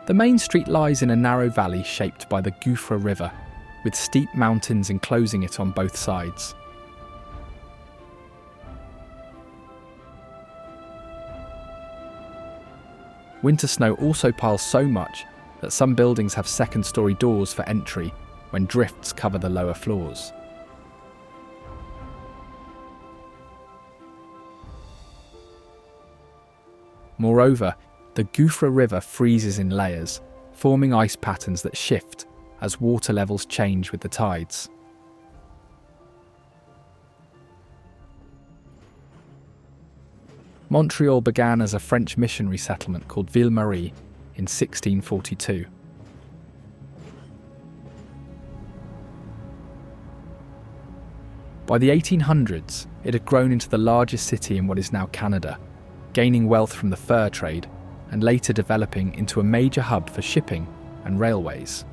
The main street lies in a narrow valley shaped by the Gouffre River, with steep mountains enclosing it on both sides. Winter snow also piles so much that some buildings have second-storey doors for entry when drifts cover the lower floors. Moreover, the Gouffre River freezes in layers, forming ice patterns that shift as water levels change with the tides. Montreal began as a French missionary settlement called Ville-Marie in 1642. By the 1800s, it had grown into the largest city in what is now Canada, gaining wealth from the fur trade and later developing into a major hub for shipping and railways.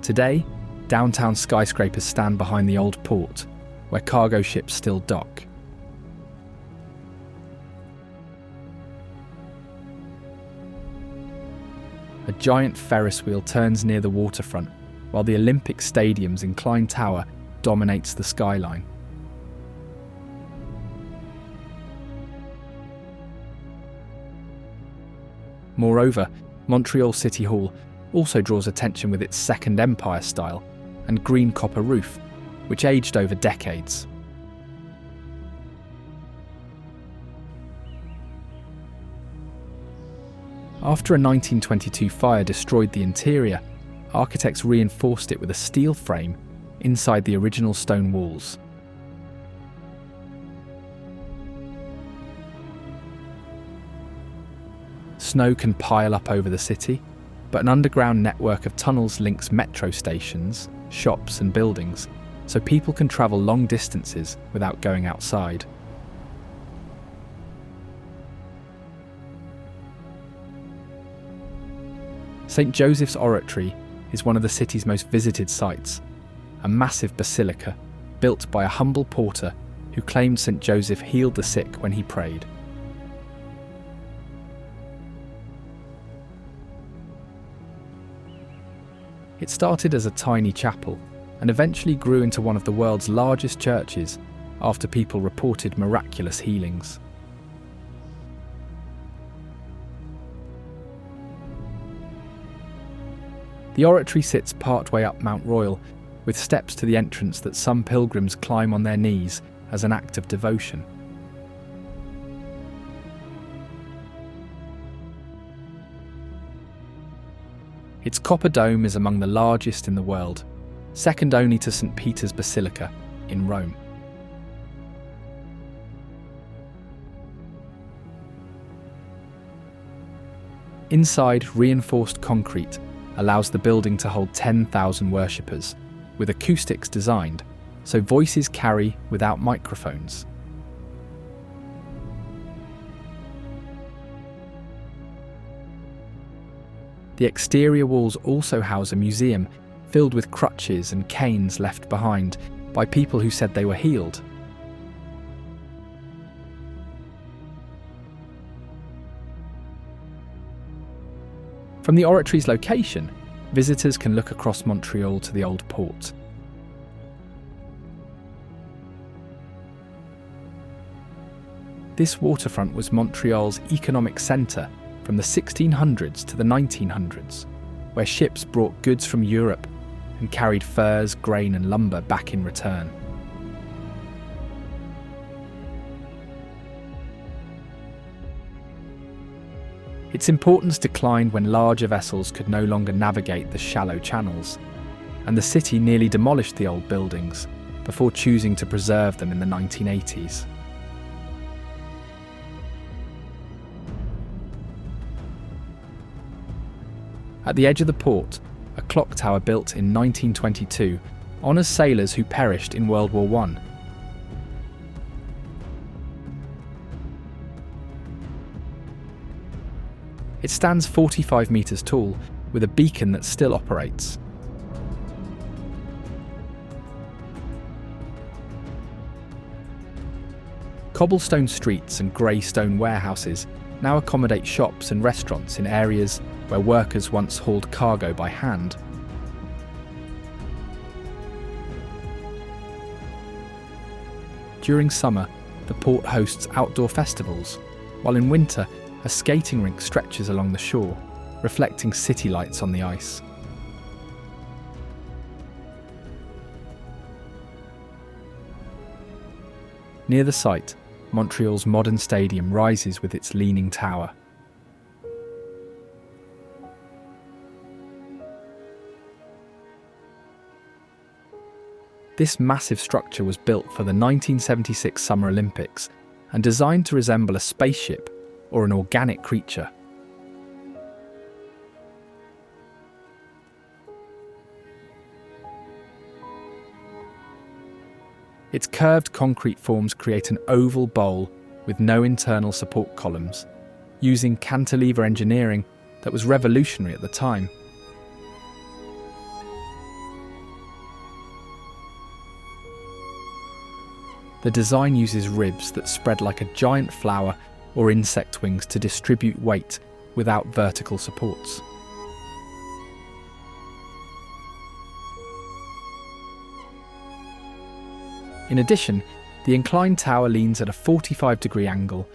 Today, downtown skyscrapers stand behind the old port, where cargo ships still dock. A giant Ferris wheel turns near the waterfront, while the Olympic Stadium's inclined tower dominates the skyline. Moreover, Montreal City Hall also draws attention with its Second Empire style and green copper roof, which aged over decades. After a 1922 fire destroyed the interior, architects reinforced it with a steel frame inside the original stone walls. Snow can pile up over the city, but an underground network of tunnels links metro stations, shops and buildings, so people can travel long distances without going outside. St. Joseph's Oratory is one of the city's most visited sites, a massive basilica built by a humble porter who claimed St. Joseph healed the sick when he prayed. It started as a tiny chapel and eventually grew into one of the world's largest churches after people reported miraculous healings. The oratory sits partway up Mount Royal, with steps to the entrance that some pilgrims climb on their knees as an act of devotion. Its copper dome is among the largest in the world, second only to St. Peter's Basilica in Rome. Inside, reinforced concrete allows the building to hold 10,000 worshippers, with acoustics designed so voices carry without microphones. The exterior walls also house a museum filled with crutches and canes left behind by people who said they were healed. From the oratory's location, visitors can look across Montreal to the old port. This waterfront was Montreal's economic centre from the 1600s to the 1900s, where ships brought goods from Europe and carried furs, grain and lumber back in return. Its importance declined when larger vessels could no longer navigate the shallow channels, and the city nearly demolished the old buildings before choosing to preserve them in the 1980s. At the edge of the port, a clock tower built in 1922 honours sailors who perished in World War I. It stands 45 metres tall, with a beacon that still operates. Cobblestone streets and grey stone warehouses now accommodate shops and restaurants in areas where workers once hauled cargo by hand. During summer, the port hosts outdoor festivals, while in winter, a skating rink stretches along the shore, reflecting city lights on the ice. Near the site, Montreal's modern stadium rises with its leaning tower. This massive structure was built for the 1976 Summer Olympics and designed to resemble a spaceship or an organic creature. Its curved concrete forms create an oval bowl with no internal support columns, using cantilever engineering that was revolutionary at the time. The design uses ribs that spread like a giant flower or insect wings to distribute weight without vertical supports. In addition, the inclined tower leans at a 45-degree angle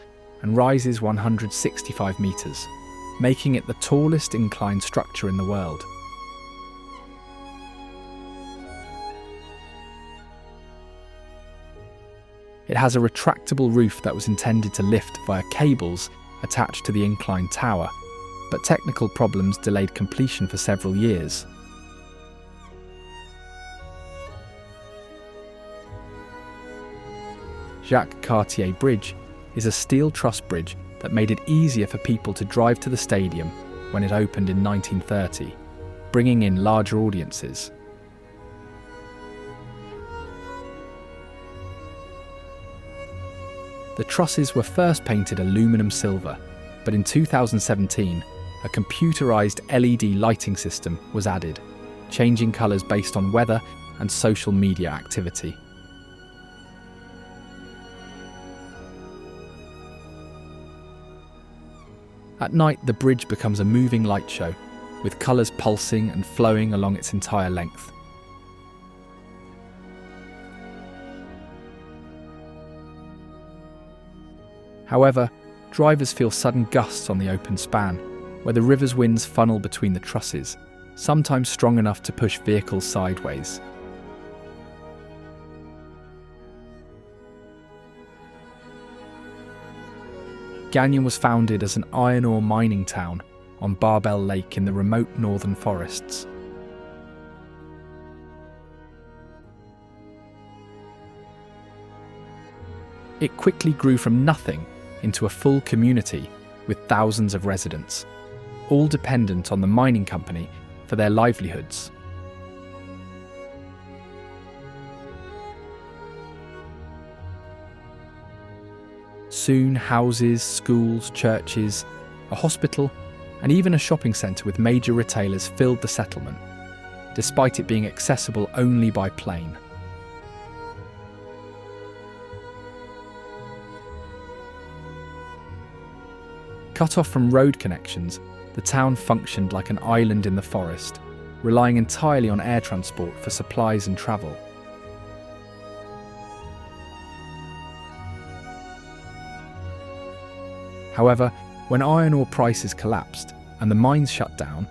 and rises 165 metres, making it the tallest inclined structure in the world. It has a retractable roof that was intended to lift via cables attached to the inclined tower, but technical problems delayed completion for several years. Jacques Cartier Bridge is a steel truss bridge that made it easier for people to drive to the stadium when it opened in 1930, bringing in larger audiences. The trusses were first painted aluminum silver, but in 2017, a computerized LED lighting system was added, changing colours based on weather and social media activity. At night, the bridge becomes a moving light show, with colours pulsing and flowing along its entire length. However, drivers feel sudden gusts on the open span, where the river's winds funnel between the trusses, sometimes strong enough to push vehicles sideways. Gannets was founded as an iron ore mining town on Barbell Lake in the remote northern forests. It quickly grew from nothing into a full community with thousands of residents, all dependent on the mining company for their livelihoods. Soon houses, schools, churches, a hospital, and even a shopping centre with major retailers filled the settlement, despite it being accessible only by plane. Cut off from road connections, the town functioned like an island in the forest, relying entirely on air transport for supplies and travel. However, when iron ore prices collapsed and the mines shut down,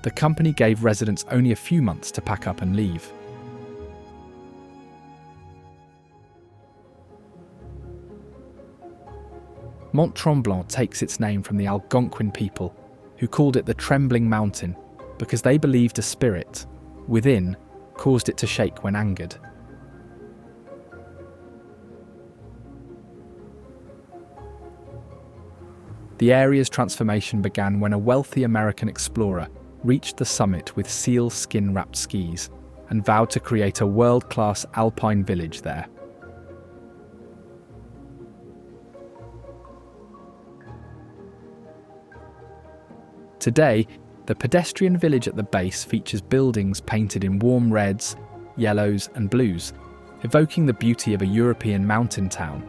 the company gave residents only a few months to pack up and leave. Mont-Tremblant takes its name from the Algonquin people, who called it the Trembling Mountain because they believed a spirit, within, caused it to shake when angered. The area's transformation began when a wealthy American explorer reached the summit with seal skin-wrapped skis and vowed to create a world-class alpine village there. Today, the pedestrian village at the base features buildings painted in warm reds, yellows and blues, evoking the beauty of a European mountain town.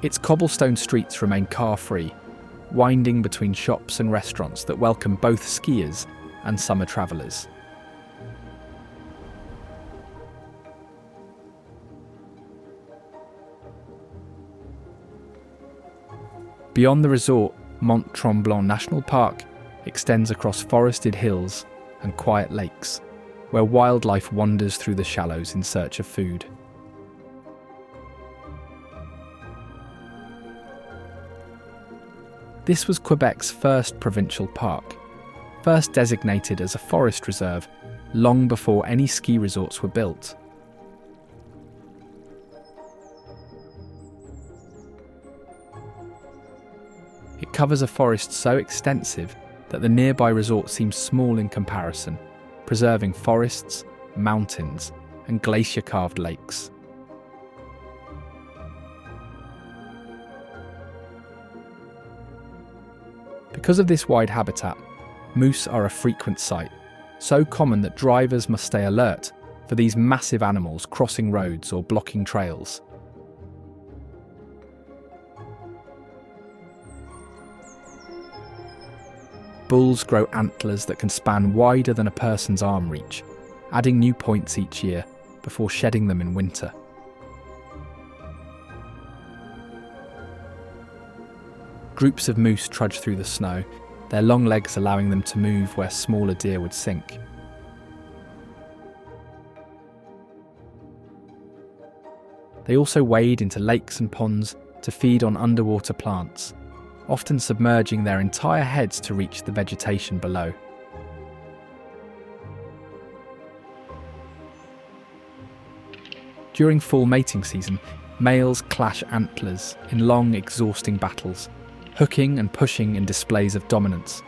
Its cobblestone streets remain car-free, winding between shops and restaurants that welcome both skiers and summer travellers. Beyond the resort, Mont-Tremblant National Park extends across forested hills and quiet lakes, where wildlife wanders through the shallows in search of food. This was Quebec's first provincial park, first designated as a forest reserve long before any ski resorts were built. It covers a forest so extensive that the nearby resort seems small in comparison, preserving forests, mountains, and glacier-carved lakes. Because of this wide habitat, moose are a frequent sight, so common that drivers must stay alert for these massive animals crossing roads or blocking trails. Bulls grow antlers that can span wider than a person's arm reach, adding new points each year before shedding them in winter. Groups of moose trudge through the snow, their long legs allowing them to move where smaller deer would sink. They also wade into lakes and ponds to feed on underwater plants, often submerging their entire heads to reach the vegetation below. During fall mating season, males clash antlers in long, exhausting battles, hooking and pushing in displays of dominance.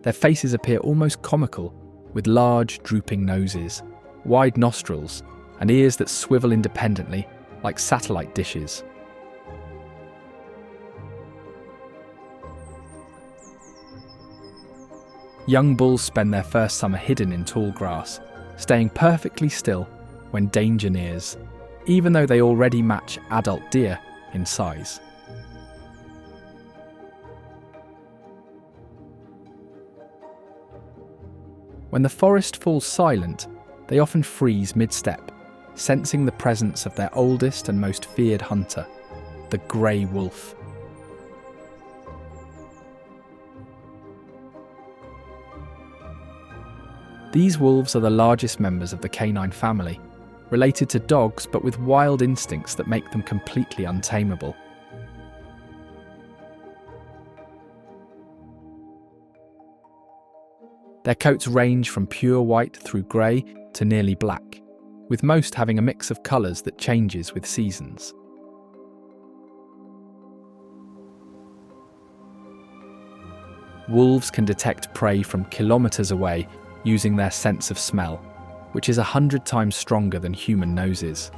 Their faces appear almost comical, with large, drooping noses, wide nostrils, and ears that swivel independently like satellite dishes. Young bulls spend their first summer hidden in tall grass, staying perfectly still when danger nears, even though they already match adult deer in size. When the forest falls silent, they often freeze mid-step, sensing the presence of their oldest and most feared hunter, the grey wolf. These wolves are the largest members of the canine family, related to dogs but with wild instincts that make them completely untamable. Their coats range from pure white through grey to nearly black, with most having a mix of colours that changes with seasons. Wolves can detect prey from kilometres away using their sense of smell, which is 100 times stronger than human noses.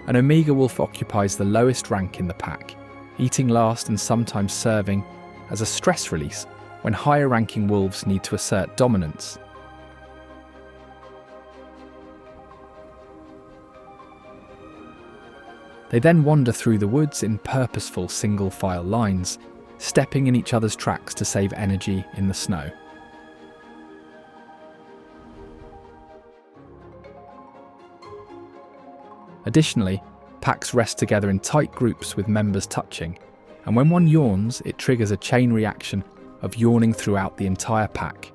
An Omega wolf occupies the lowest rank in the pack, eating last and sometimes serving as a stress release when higher-ranking wolves need to assert dominance. They then wander through the woods in purposeful single-file lines, stepping in each other's tracks to save energy in the snow. Additionally, Packs rest together in tight groups with members touching, and when one yawns, it triggers a chain reaction of yawning throughout the entire pack.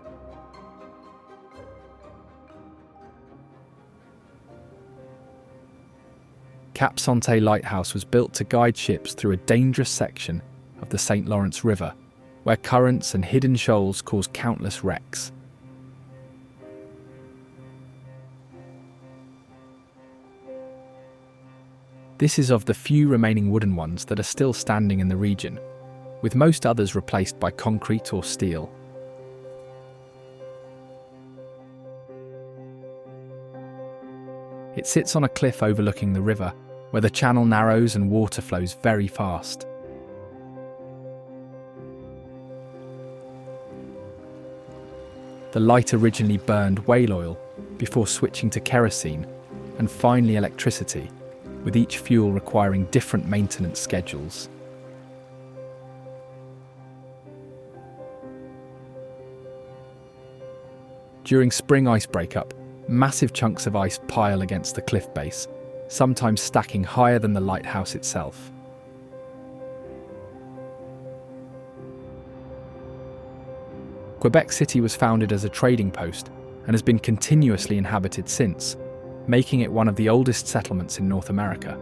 Cap-Santé Lighthouse was built to guide ships through a dangerous section of the St. Lawrence River, where currents and hidden shoals cause countless wrecks. This is of the few remaining wooden ones that are still standing in the region, with most others replaced by concrete or steel. It sits on a cliff overlooking the river, where the channel narrows and water flows very fast. The light originally burned whale oil before switching to kerosene and finally electricity, with each fuel requiring different maintenance schedules. During spring ice breakup, massive chunks of ice pile against the cliff base, sometimes stacking higher than the lighthouse itself. Quebec City was founded as a trading post and has been continuously inhabited since, making it one of the oldest settlements in North America.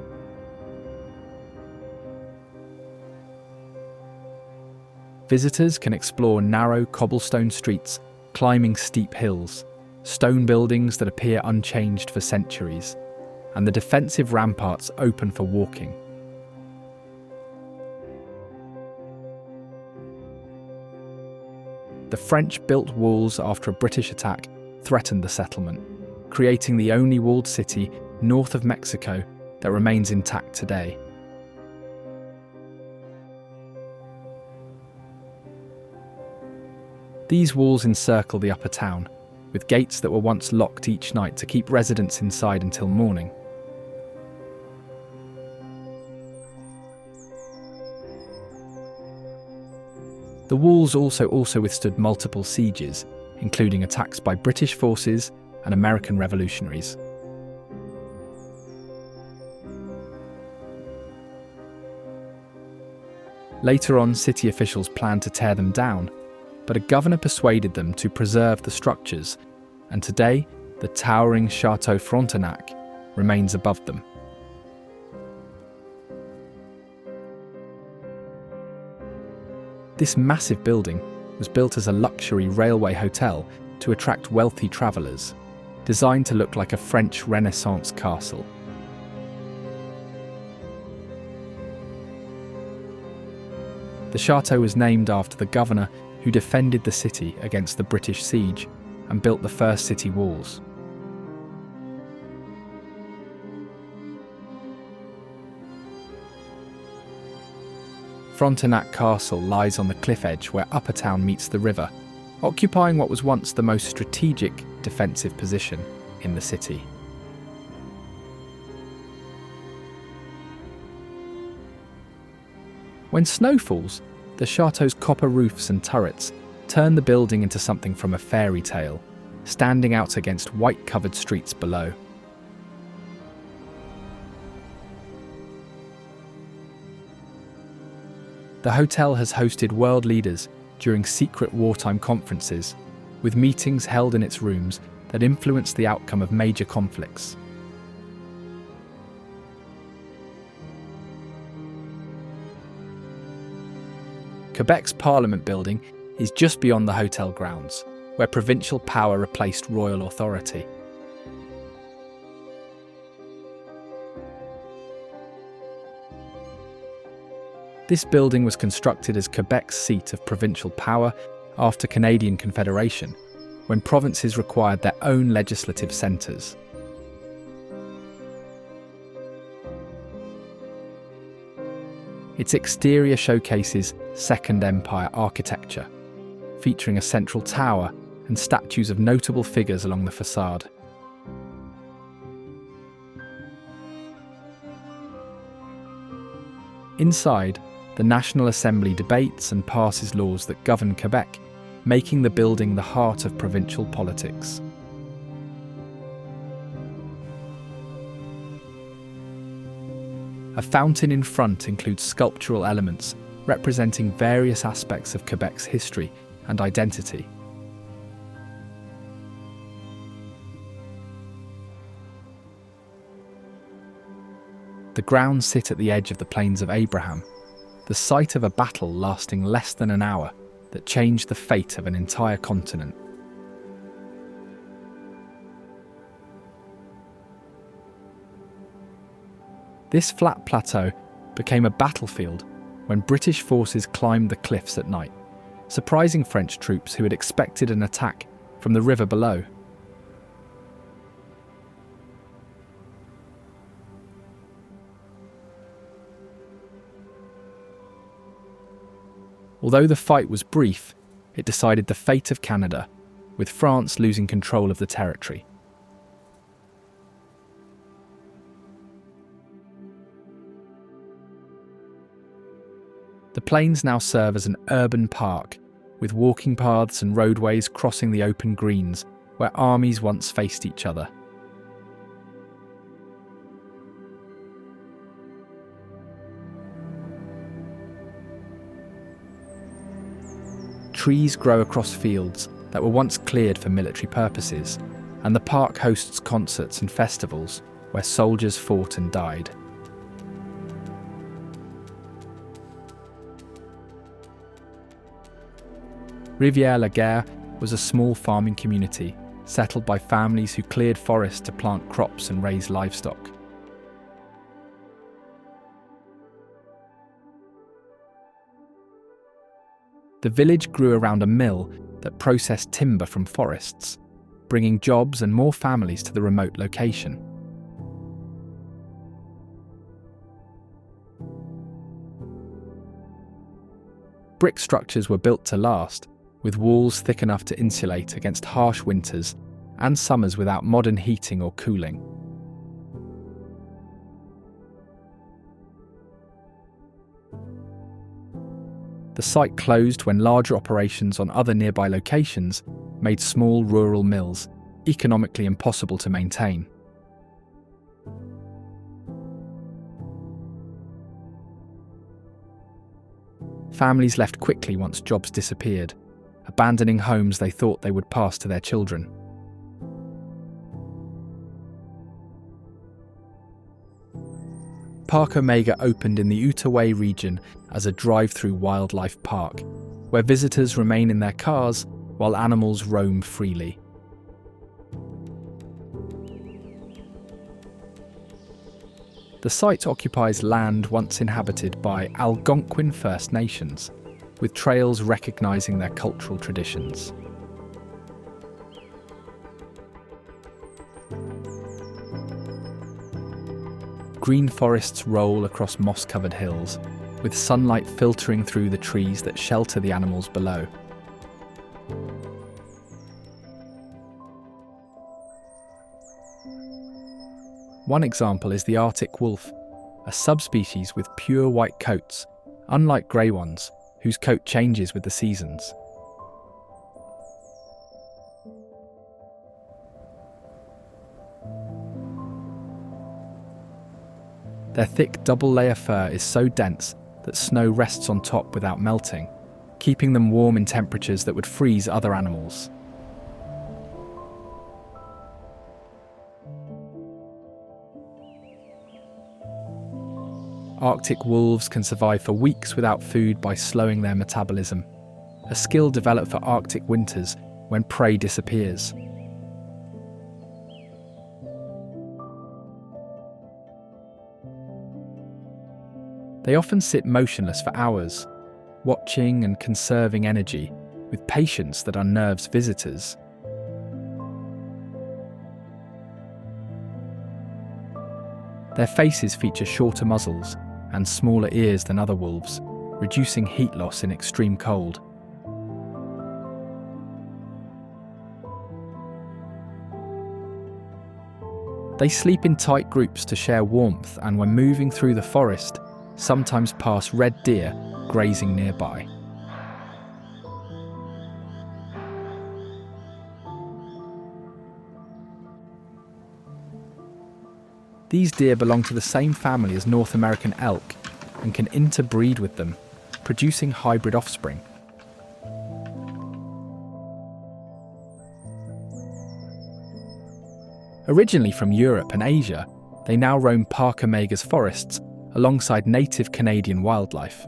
Visitors can explore narrow cobblestone streets, climbing steep hills, stone buildings that appear unchanged for centuries, and the defensive ramparts open for walking. The French built walls after a British attack threatened the settlement, creating the only walled city north of Mexico that remains intact today. These walls encircle the upper town, with gates that were once locked each night to keep residents inside until morning. The walls also withstood multiple sieges, including attacks by British forces and American revolutionaries. Later on, city officials planned to tear them down, but a governor persuaded them to preserve the structures, and today the towering Chateau Frontenac remains above them. This massive building was built as a luxury railway hotel to attract wealthy travellers, designed to look like a French Renaissance castle. The chateau was named after the governor who defended the city against the British siege and built the first city walls. Frontenac Castle lies on the cliff edge where Upper Town meets the river, occupying what was once the most strategic defensive position in the city. When snow falls, the chateau's copper roofs and turrets turn the building into something from a fairy tale, standing out against white-covered streets below. The hotel has hosted world leaders during secret wartime conferences, with meetings held in its rooms that influence the outcome of major conflicts. Quebec's Parliament building is just beyond the hotel grounds, where provincial power replaced royal authority. This building was constructed as Quebec's seat of provincial power after Canadian Confederation, when provinces required their own legislative centres. Its exterior showcases Second Empire architecture, featuring a central tower and statues of notable figures along the facade. Inside, the National Assembly debates and passes laws that govern Quebec, making the building the heart of provincial politics. A fountain in front includes sculptural elements representing various aspects of Quebec's history and identity. The grounds sit at the edge of the Plains of Abraham, the site of a battle lasting less than an hour that changed the fate of an entire continent. This flat plateau became a battlefield when British forces climbed the cliffs at night, surprising French troops who had expected an attack from the river below. Although the fight was brief, it decided the fate of Canada, with France losing control of the territory. The plains now serve as an urban park, with walking paths and roadways crossing the open greens where armies once faced each other. Trees grow across fields that were once cleared for military purposes, and the park hosts concerts and festivals where soldiers fought and died. Rivière-à-l'Aigle was a small farming community settled by families who cleared forests to plant crops and raise livestock. The village grew around a mill that processed timber from forests, bringing jobs and more families to the remote location. Brick structures were built to last, with walls thick enough to insulate against harsh winters and summers without modern heating or cooling. The site closed when larger operations on other nearby locations made small rural mills economically impossible to maintain. Families left quickly once jobs disappeared, abandoning homes they thought they would pass to their children. Parc Omega opened in the Outaouais region as a drive-through wildlife park, where visitors remain in their cars while animals roam freely. The site occupies land once inhabited by Algonquin First Nations, with trails recognising their cultural traditions. Green forests roll across moss-covered hills, with sunlight filtering through the trees that shelter the animals below. One example is the Arctic wolf, a subspecies with pure white coats, unlike grey ones, whose coat changes with the seasons. Their thick double-layer fur is so dense that snow rests on top without melting, keeping them warm in temperatures that would freeze other animals. Arctic wolves can survive for weeks without food by slowing their metabolism, a skill developed for Arctic winters when prey disappears. They often sit motionless for hours, watching and conserving energy with patience that unnerves visitors. Their faces feature shorter muzzles and smaller ears than other wolves, reducing heat loss in extreme cold. They sleep in tight groups to share warmth, and when moving through the forest, sometimes pass red deer grazing nearby. These deer belong to the same family as North American elk and can interbreed with them, producing hybrid offspring. Originally from Europe and Asia, they now roam Park Omega's forests alongside native Canadian wildlife.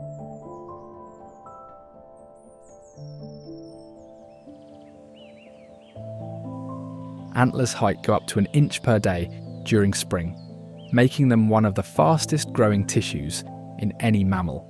Antlers' height go up to 1 inch per day during spring, making them one of the fastest growing tissues in any mammal.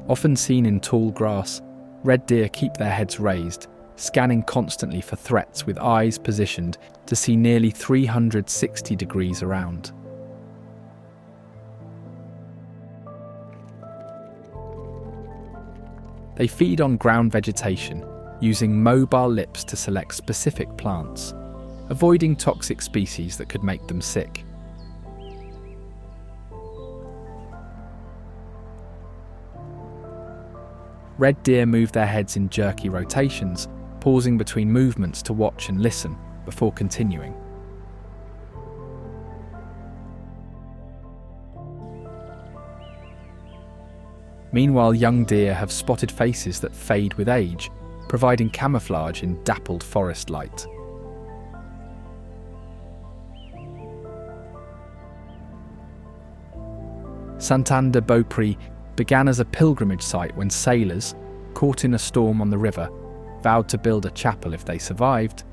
Often seen in tall grass, red deer keep their heads raised, scanning constantly for threats with eyes positioned to see nearly 360 degrees around. They feed on ground vegetation, using mobile lips to select specific plants, avoiding toxic species that could make them sick. Red deer move their heads in jerky rotations, pausing between movements to watch and listen before continuing. Meanwhile, young deer have spotted faces that fade with age, providing camouflage in dappled forest light. Sainte-Anne-de-Beaupré began as a pilgrimage site when sailors, caught in a storm on the river, vowed to build a chapel if they survived.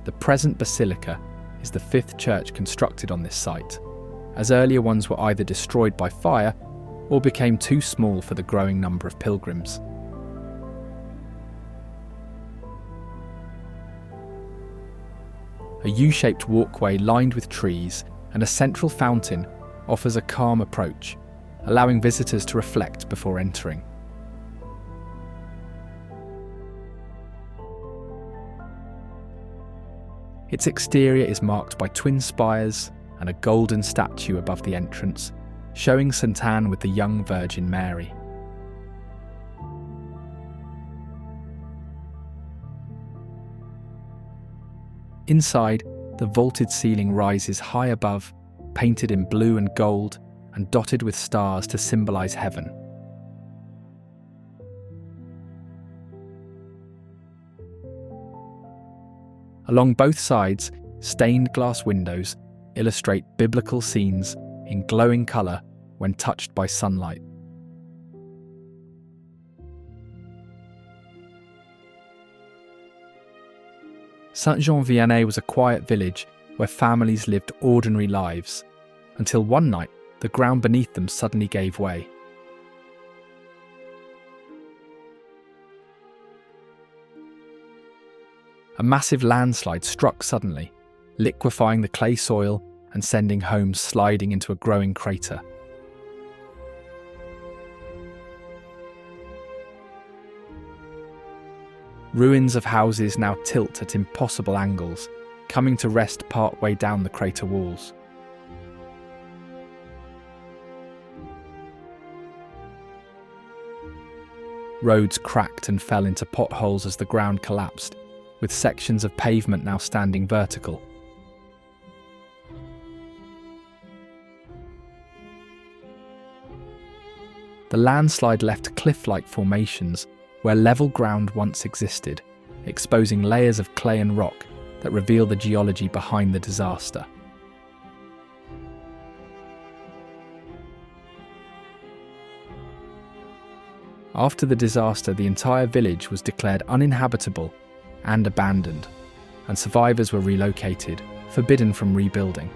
The present basilica is the 5th church constructed on this site, as earlier ones were either destroyed by fire or became too small for the growing number of pilgrims. A U-shaped walkway lined with trees and a central fountain offers a calm approach, allowing visitors to reflect before entering. Its exterior is marked by twin spires and a golden statue above the entrance, showing St. Anne with the young Virgin Mary. Inside, the vaulted ceiling rises high above, painted in blue and gold and dotted with stars to symbolize heaven. Along both sides, stained glass windows illustrate biblical scenes in glowing colour when touched by sunlight. Saint-Jean-Vianney was a quiet village where families lived ordinary lives, until one night the ground beneath them suddenly gave way. A massive landslide struck suddenly, liquefying the clay soil and sending homes sliding into a growing crater. Ruins of houses now tilt at impossible angles, coming to rest partway down the crater walls. Roads cracked and fell into potholes as the ground collapsed, with sections of pavement now standing vertical. The landslide left cliff-like formations where level ground once existed, exposing layers of clay and rock that reveal the geology behind the disaster. After the disaster, the entire village was declared uninhabitable and abandoned, and survivors were relocated, forbidden from rebuilding.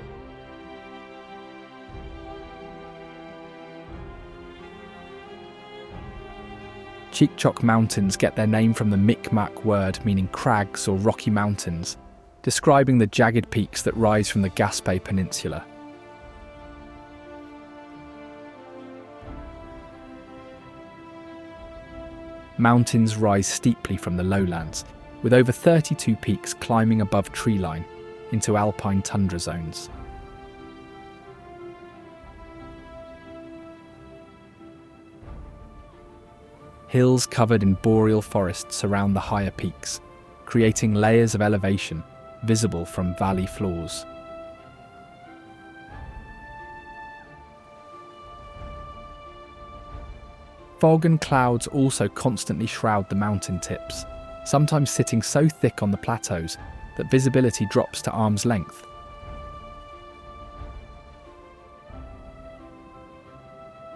Chic-Choc mountains get their name from the Mi'kmaq word meaning crags or rocky mountains, describing the jagged peaks that rise from the Gaspé Peninsula. Mountains rise steeply from the lowlands, with over 32 peaks climbing above treeline into alpine tundra zones. Hills covered in boreal forests surround the higher peaks, creating layers of elevation visible from valley floors. Fog and clouds also constantly shroud the mountain tips, sometimes sitting so thick on the plateaus that visibility drops to arm's length.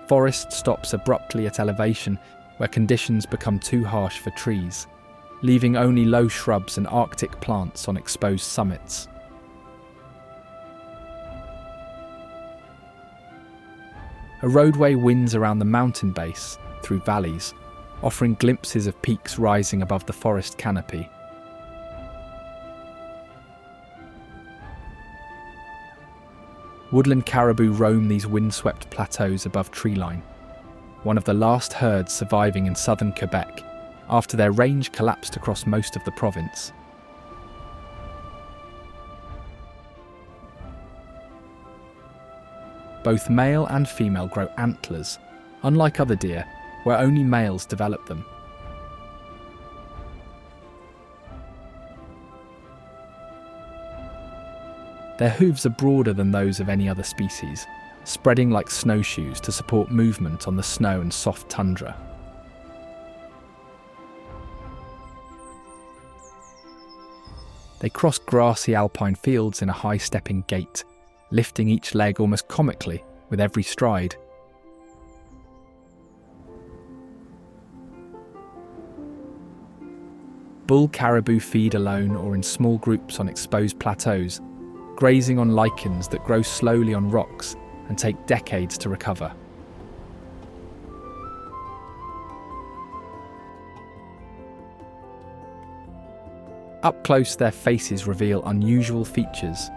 Forest stops abruptly at elevation where conditions become too harsh for trees, leaving only low shrubs and Arctic plants on exposed summits. A roadway winds around the mountain base through valleys, offering glimpses of peaks rising above the forest canopy. Woodland caribou roam these windswept plateaus above treeline, one of the last herds surviving in southern Quebec after their range collapsed across most of the province. Both male and female grow antlers, unlike other deer, where only males develop them. Their hooves are broader than those of any other species, spreading like snowshoes to support movement on the snow and soft tundra. They cross grassy alpine fields in a high-stepping gait, lifting each leg almost comically with every stride. Bull caribou feed alone or in small groups on exposed plateaus, grazing on lichens that grow slowly on rocks and take decades to recover. Up close, their faces reveal unusual features,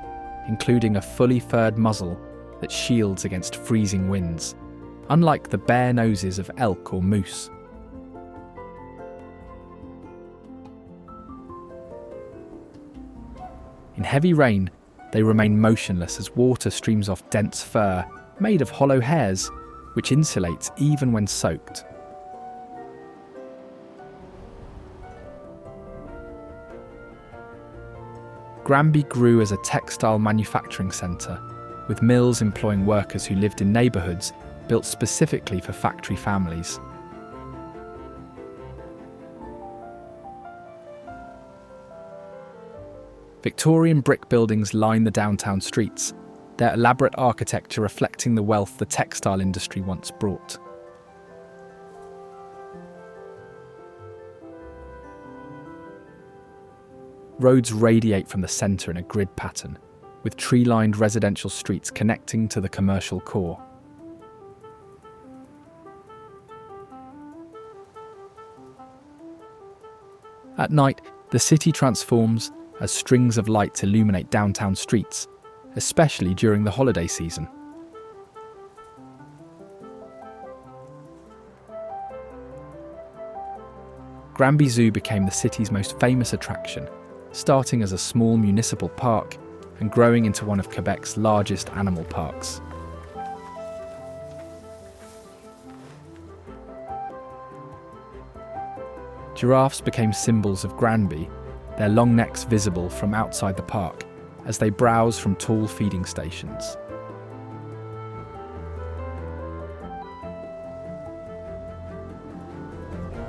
including a fully furred muzzle that shields against freezing winds, unlike the bare noses of elk or moose. In heavy rain, they remain motionless as water streams off dense fur made of hollow hairs, which insulates even when soaked. Granby grew as a textile manufacturing centre, with mills employing workers who lived in neighbourhoods built specifically for factory families. Victorian brick buildings line the downtown streets, their elaborate architecture reflecting the wealth the textile industry once brought. Roads radiate from the centre in a grid pattern, with tree-lined residential streets connecting to the commercial core. At night, the city transforms as strings of lights illuminate downtown streets, especially during the holiday season. Granby Zoo became the city's most famous attraction, starting as a small municipal park and growing into one of Quebec's largest animal parks. Giraffes became symbols of Granby, their long necks visible from outside the park as they browse from tall feeding stations.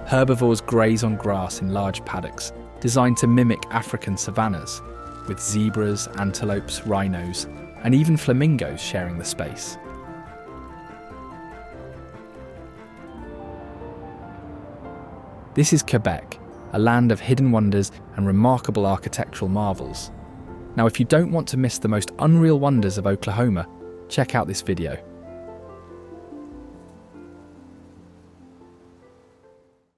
Herbivores graze on grass in large paddocks, designed to mimic African savannas, with zebras, antelopes, rhinos, and even flamingos sharing the space. This is Quebec, a land of hidden wonders and remarkable architectural marvels. Now, if you don't want to miss the most unreal wonders of Oklahoma, check out this video.